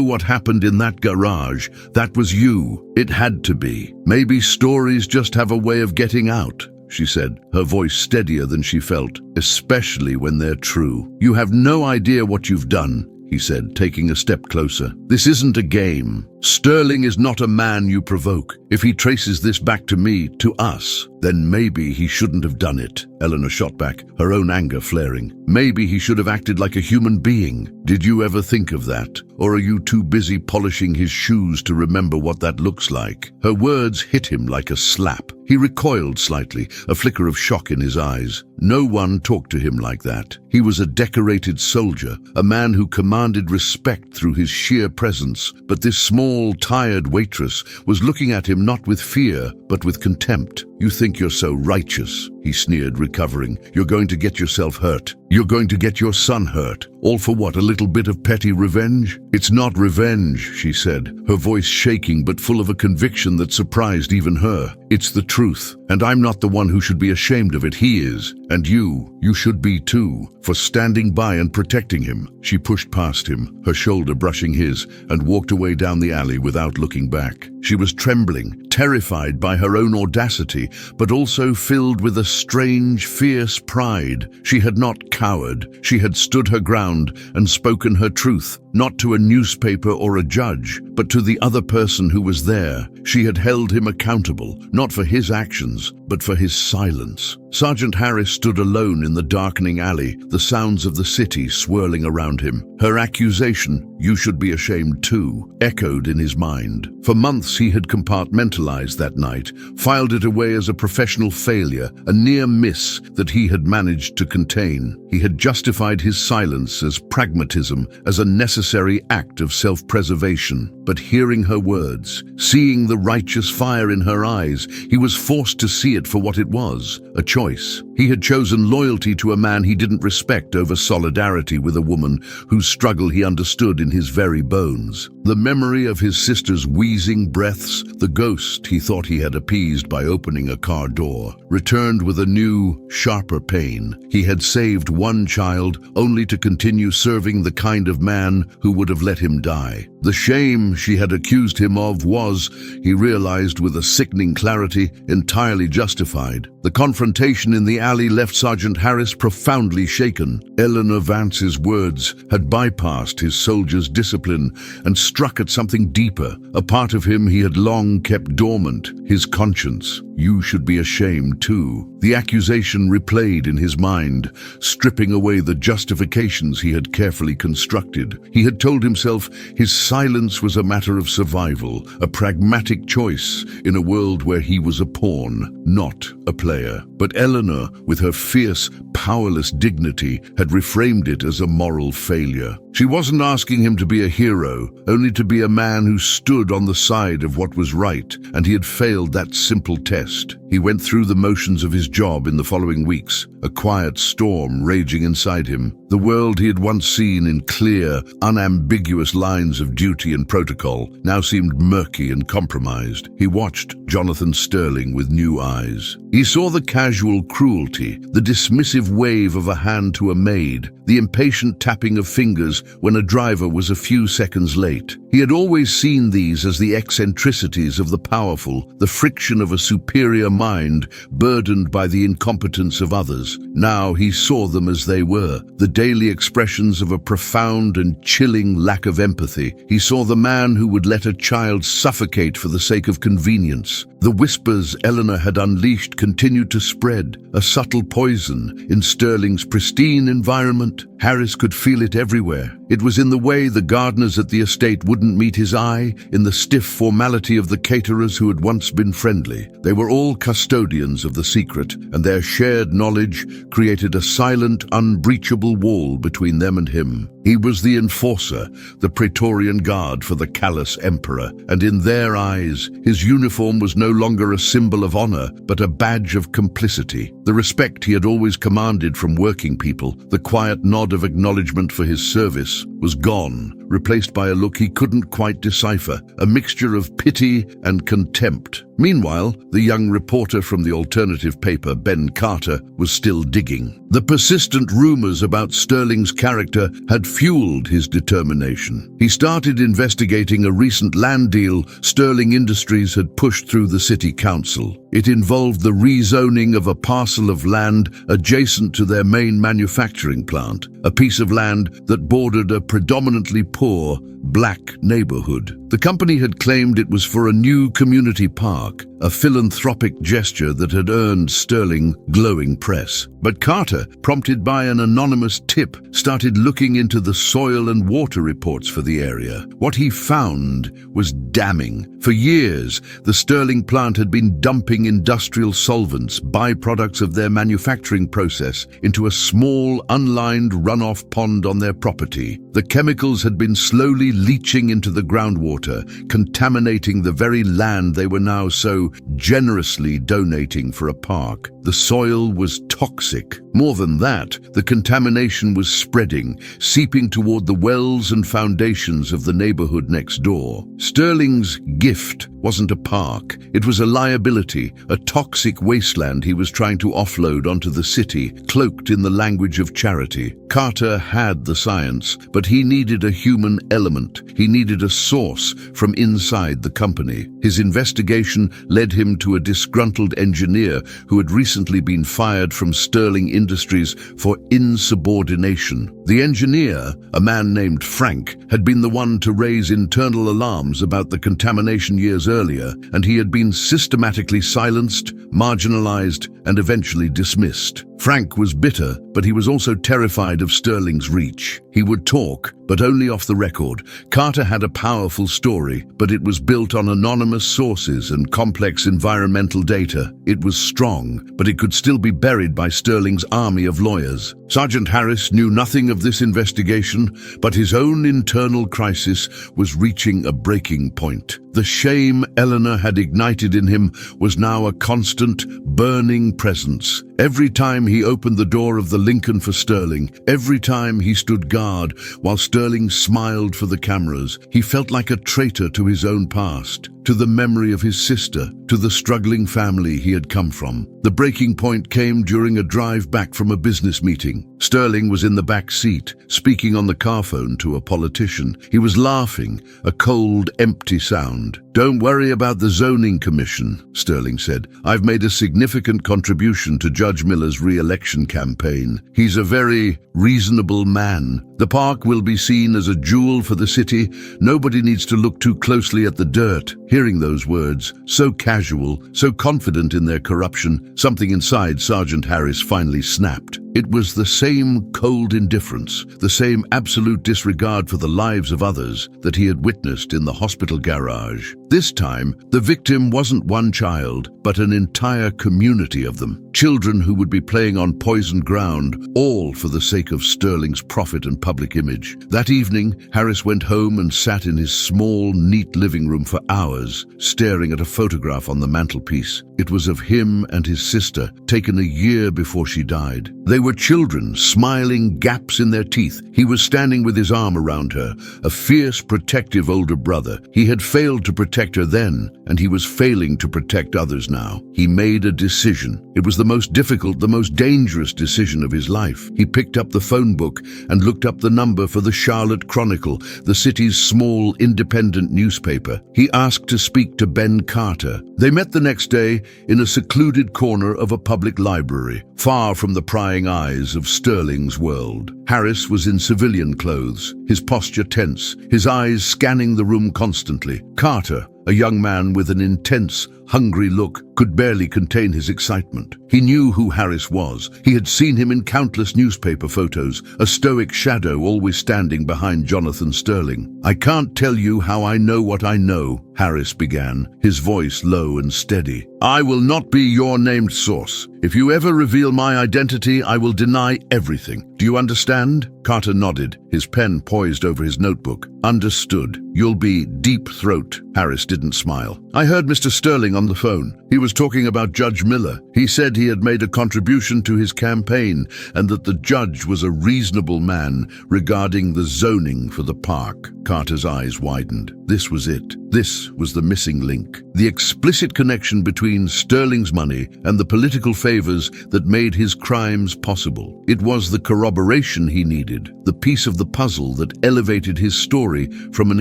what happened in that garage. That was you. It had to be. Maybe stories just have a way of getting out," she said, her voice steadier than she felt, "especially when they're true. You have no idea what you've done," he said, taking a step closer. "This isn't a game. Sterling is not a man you provoke. If he traces this back to me, to us, then maybe he shouldn't have done it." Eleanor shot back, her own anger flaring. "Maybe he should have acted like a human being. Did you ever think of that? Or are you too busy polishing his shoes to remember what that looks like?" Her words hit him like a slap. He recoiled slightly, a flicker of shock in his eyes. No one talked to him like that. He was a decorated soldier, a man who commanded respect through his sheer presence, but this small, tired waitress was looking at him not with fear, but with contempt. "You think you're so righteous," he sneered, recovering. "You're going to get yourself hurt. You're going to get your son hurt. All for what, a little bit of petty revenge?" "It's not revenge," she said, her voice shaking but full of a conviction that surprised even her. "It's the truth, and I'm not the one who should be ashamed of it. He is, and you should be too, for standing by and protecting him." She pushed past him, her shoulder brushing his, and walked away down the alley without looking back. She was trembling, terrified by her own audacity, but also filled with a strange, fierce pride. She had not cowered. She had stood her ground and spoken her truth, not to a newspaper or a judge, but to the other person who was there. She had held him accountable, not for his actions, but for his silence. Sergeant Harris stood alone in the darkening alley, the sounds of the city swirling around him. Her accusation, "You should be ashamed too," echoed in his mind. For months he had compartmentalized that night, filed it away as a professional failure, a near miss that he had managed to contain. He had justified his silence as pragmatism, as a necessary act of self-preservation. But hearing her words, seeing the righteous fire in her eyes, he was forced to see it for what it was, a choice. He had chosen loyalty to a man he didn't respect over solidarity with a woman whose struggle he understood in his very bones. The memory of his sister's wheezing breaths, the ghost he thought he had appeased by opening a car door, returned with a new, sharper pain. He had saved one child only to continue serving the kind of man who would have let him die. The shame she had accused him of was, he realized with a sickening clarity, entirely justified. The confrontation in the alley left Sergeant Harris profoundly shaken. Eleanor Vance's words had bypassed his soldier's discipline and struck at something deeper, a part of him he had long kept dormant, his conscience. "You should be ashamed too." The accusation replayed in his mind, stripping away the justifications he had carefully constructed. He had told himself his silence was a matter of survival, a pragmatic choice in a world where he was a pawn, not a player. But Eleanor, with her fierce, powerless dignity, had reframed it as a moral failure. She wasn't asking him to be a hero, only to be a man who stood on the side of what was right, and he had failed that simple test. He went through the motions of his job in the following weeks, a quiet storm raging inside him. The world he had once seen in clear, unambiguous lines of duty and protocol now seemed murky and compromised. He watched Jonathan Sterling with new eyes. He saw the casual cruelty, the dismissive wave of a hand to a maid, the impatient tapping of fingers when a driver was a few seconds late. He had always seen these as the eccentricities of the powerful, the friction of a superior mind burdened by the incompetence of others. Now he saw them as they were, the daily expressions of a profound and chilling lack of empathy. He saw the man who would let a child suffocate for the sake of convenience. The whispers Eleanor had unleashed continued to spread, a subtle poison in Sterling's pristine environment. Harris could feel it everywhere. It was in the way the gardeners at the estate wouldn't meet his eye, in the stiff formality of the caterers who had once been friendly. They were all custodians of the secret, and their shared knowledge created a silent, unbreachable wall between them and him. He was the enforcer, the Praetorian Guard for the callous emperor, and in their eyes, his uniform was no longer a symbol of honor, but a badge of complicity. The respect he had always commanded from working people, the quiet nod of acknowledgement for his service, was gone, replaced by a look he couldn't quite decipher, a mixture of pity and contempt. Meanwhile, the young reporter from the alternative paper, Ben Carter, was still digging. The persistent rumors about Sterling's character had fueled his determination. He started investigating a recent land deal Sterling Industries had pushed through the city council. It involved the rezoning of a parcel of land adjacent to their main manufacturing plant, a piece of land that bordered a predominantly poor, black neighborhood. The company had claimed it was for a new community park, a philanthropic gesture that had earned Sterling glowing press. But Carter, prompted by an anonymous tip, started looking into the soil and water reports for the area. What he found was damning. For years, the Sterling plant had been dumping industrial solvents, byproducts of their manufacturing process, into a small, unlined runoff pond on their property. The chemicals had been slowly leaching into the groundwater, contaminating the very land they were now so generously donating for a park. The soil was toxic. More than that, the contamination was spreading, seeping toward the wells and foundations of the neighborhood next door. Sterling's gift wasn't a park. It was a liability, a toxic wasteland he was trying to offload onto the city, cloaked in the language of charity. Carter had the science, but he needed a human element. He needed a source from inside the company. His investigation led him to a disgruntled engineer who had recently been fired from Sterling Industries for insubordination. The engineer, a man named Frank, had been the one to raise internal alarms about the contamination years earlier, and he had been systematically silenced, marginalized, and eventually dismissed. Frank was bitter, but he was also terrified of Sterling's reach. He would talk, but only off the record. Carter had a powerful story, but it was built on anonymous sources and complex environmental data. It was strong, but it could still be buried by Sterling's army of lawyers. Sergeant Harris knew nothing of this investigation, but his own internal crisis was reaching a breaking point. The shame Eleanor had ignited in him was now a constant, burning presence. Every time he opened the door of the Lincoln for Sterling, every time he stood guard while Sterling smiled for the cameras, he felt like a traitor to his own past. to the memory of his sister, to the struggling family he had come from. The breaking point came during a drive back from a business meeting. Sterling was in the back seat, speaking on the car phone to a politician. He was laughing, a cold, empty sound. "Don't worry about the zoning commission," Sterling said. "I've made a significant contribution to Judge Miller's re-election campaign. He's a very reasonable man. The park will be seen as a jewel for the city. Nobody needs to look too closely at the dirt." Hearing those words, so casual, so confident in their corruption, something inside Sergeant Harris finally snapped. It was the same cold indifference, the same absolute disregard for the lives of others that he had witnessed in the hospital garage. This time, the victim wasn't one child, but an entire community of them. Children who would be playing on poisoned ground, all for the sake of Sterling's profit and public image. That evening, Harris went home and sat in his small, neat living room for hours, staring at a photograph on the mantelpiece. It was of him and his sister, taken a year before she died. They were children, smiling, gaps in their teeth. He was standing with his arm around her, a fierce, protective older brother. He had failed to protect her then, and he was failing to protect others now. He made a decision. It was the most difficult, the most dangerous decision of his life. He picked up the phone book and looked up the number for the Charlotte Chronicle, the city's small, independent newspaper. He asked to speak to Ben Carter. They met the next day in a secluded corner of a public library, far from the prying eyes of Sterling's world. Harris was in civilian clothes, his posture tense, his eyes scanning the room constantly. Carter, a young man with an intense, hungry look, could barely contain his excitement. He knew who Harris was. He had seen him in countless newspaper photos, a stoic shadow always standing behind Jonathan Sterling. "I can't tell you how I know what I know," Harris began, his voice low and steady. "I will not be your named source. If you ever reveal my identity, I will deny everything. Do you understand?" Carter nodded, his pen poised over his notebook. "Understood. You'll be deep throat." Harris didn't smile. "I heard Mr. Sterling on the phone. He was talking about Judge Miller. He said he had made a contribution to his campaign and that the judge was a reasonable man regarding the zoning for the park." Carter's eyes widened. This was it. This was the missing link. The explicit connection between Sterling's money and the political favors that made his crimes possible. It was the corroboration he needed, the piece of the puzzle that elevated his story from an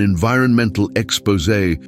environmental expose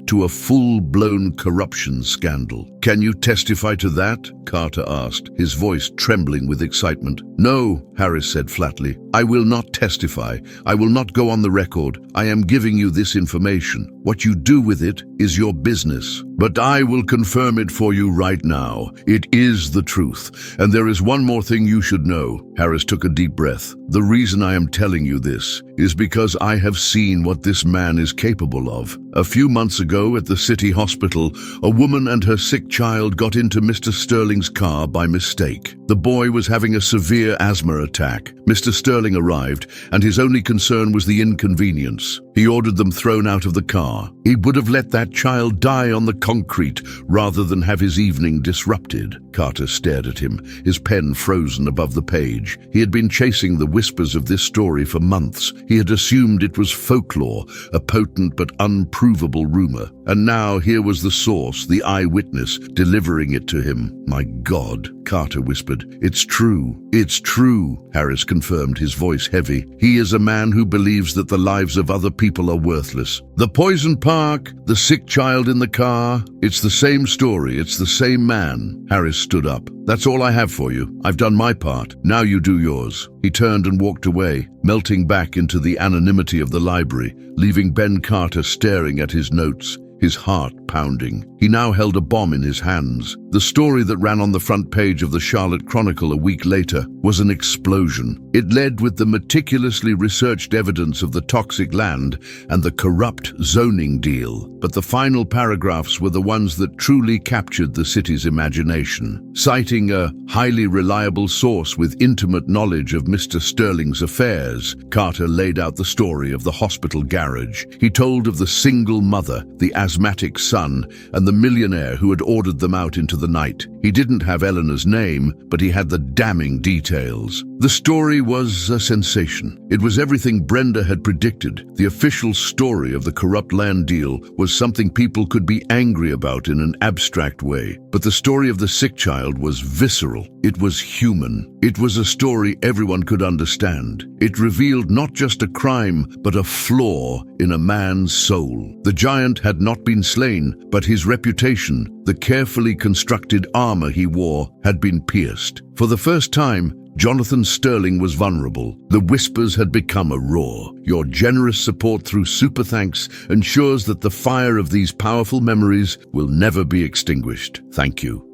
to a full-blown corruption scandal. "Can you testify to that?" Carter asked, his voice trembling with excitement. "No," Harris said flatly. "I will not testify. I will not go on the record. I am giving you this information. What you do with it is your business. But I will confirm it for you right now. It is the truth. And there is one more thing you should know." Harris took a deep breath. "The reason I am telling you this is because I have seen what this man is capable of. A few months ago at the city hospital, a woman and her sick child got into Mr. Sterling's car by mistake. The boy was having a severe asthma attack. Mr. Sterling arrived, and his only concern was the inconvenience. He ordered them thrown out of the car. He would have let that child die on the concrete rather than have his evening disrupted." Carter stared at him, his pen frozen above the page. He had been chasing the whispers of this story for months. He had assumed it was folklore, a potent but unprovable rumor. And now here was the source, the eyewitness, delivering it to him. "My God," Carter whispered. "It's true. It's true," Harris confirmed, his voice heavy. "He is a man who believes that the lives of other people are worthless. The poisoned park, the sick child in the car, it's the same story, it's the same man." Harris stood up. "That's all I have for you. I've done my part. Now you do yours." He turned and walked away, melting back into the anonymity of the library, leaving Ben Carter staring at his notes, his heart pounding. He now held a bomb in his hands. The story that ran on the front page of the Charlotte Chronicle a week later was an explosion. It led with the meticulously researched evidence of the toxic land and the corrupt zoning deal. But the final paragraphs were the ones that truly captured the city's imagination. Citing a highly reliable source with intimate knowledge of Mr. Sterling's affairs, Carter laid out the story of the hospital garage. He told of the single mother, the asthmatic son, and the millionaire who had ordered them out into the night. He didn't have Eleanor's name, but he had the damning details. The story was a sensation. It was everything Brenda had predicted. The official story of the corrupt land deal was something people could be angry about in an abstract way. But the story of the sick child was visceral. It was human. It was a story everyone could understand. It revealed not just a crime, but a flaw in a man's soul. The giant had not been slain, but his reputation, the carefully constructed armor he wore, had been pierced. For the first time, Jonathan Sterling was vulnerable. The whispers had become a roar. Your generous support through Super Thanks ensures that the fire of these powerful memories will never be extinguished. Thank you.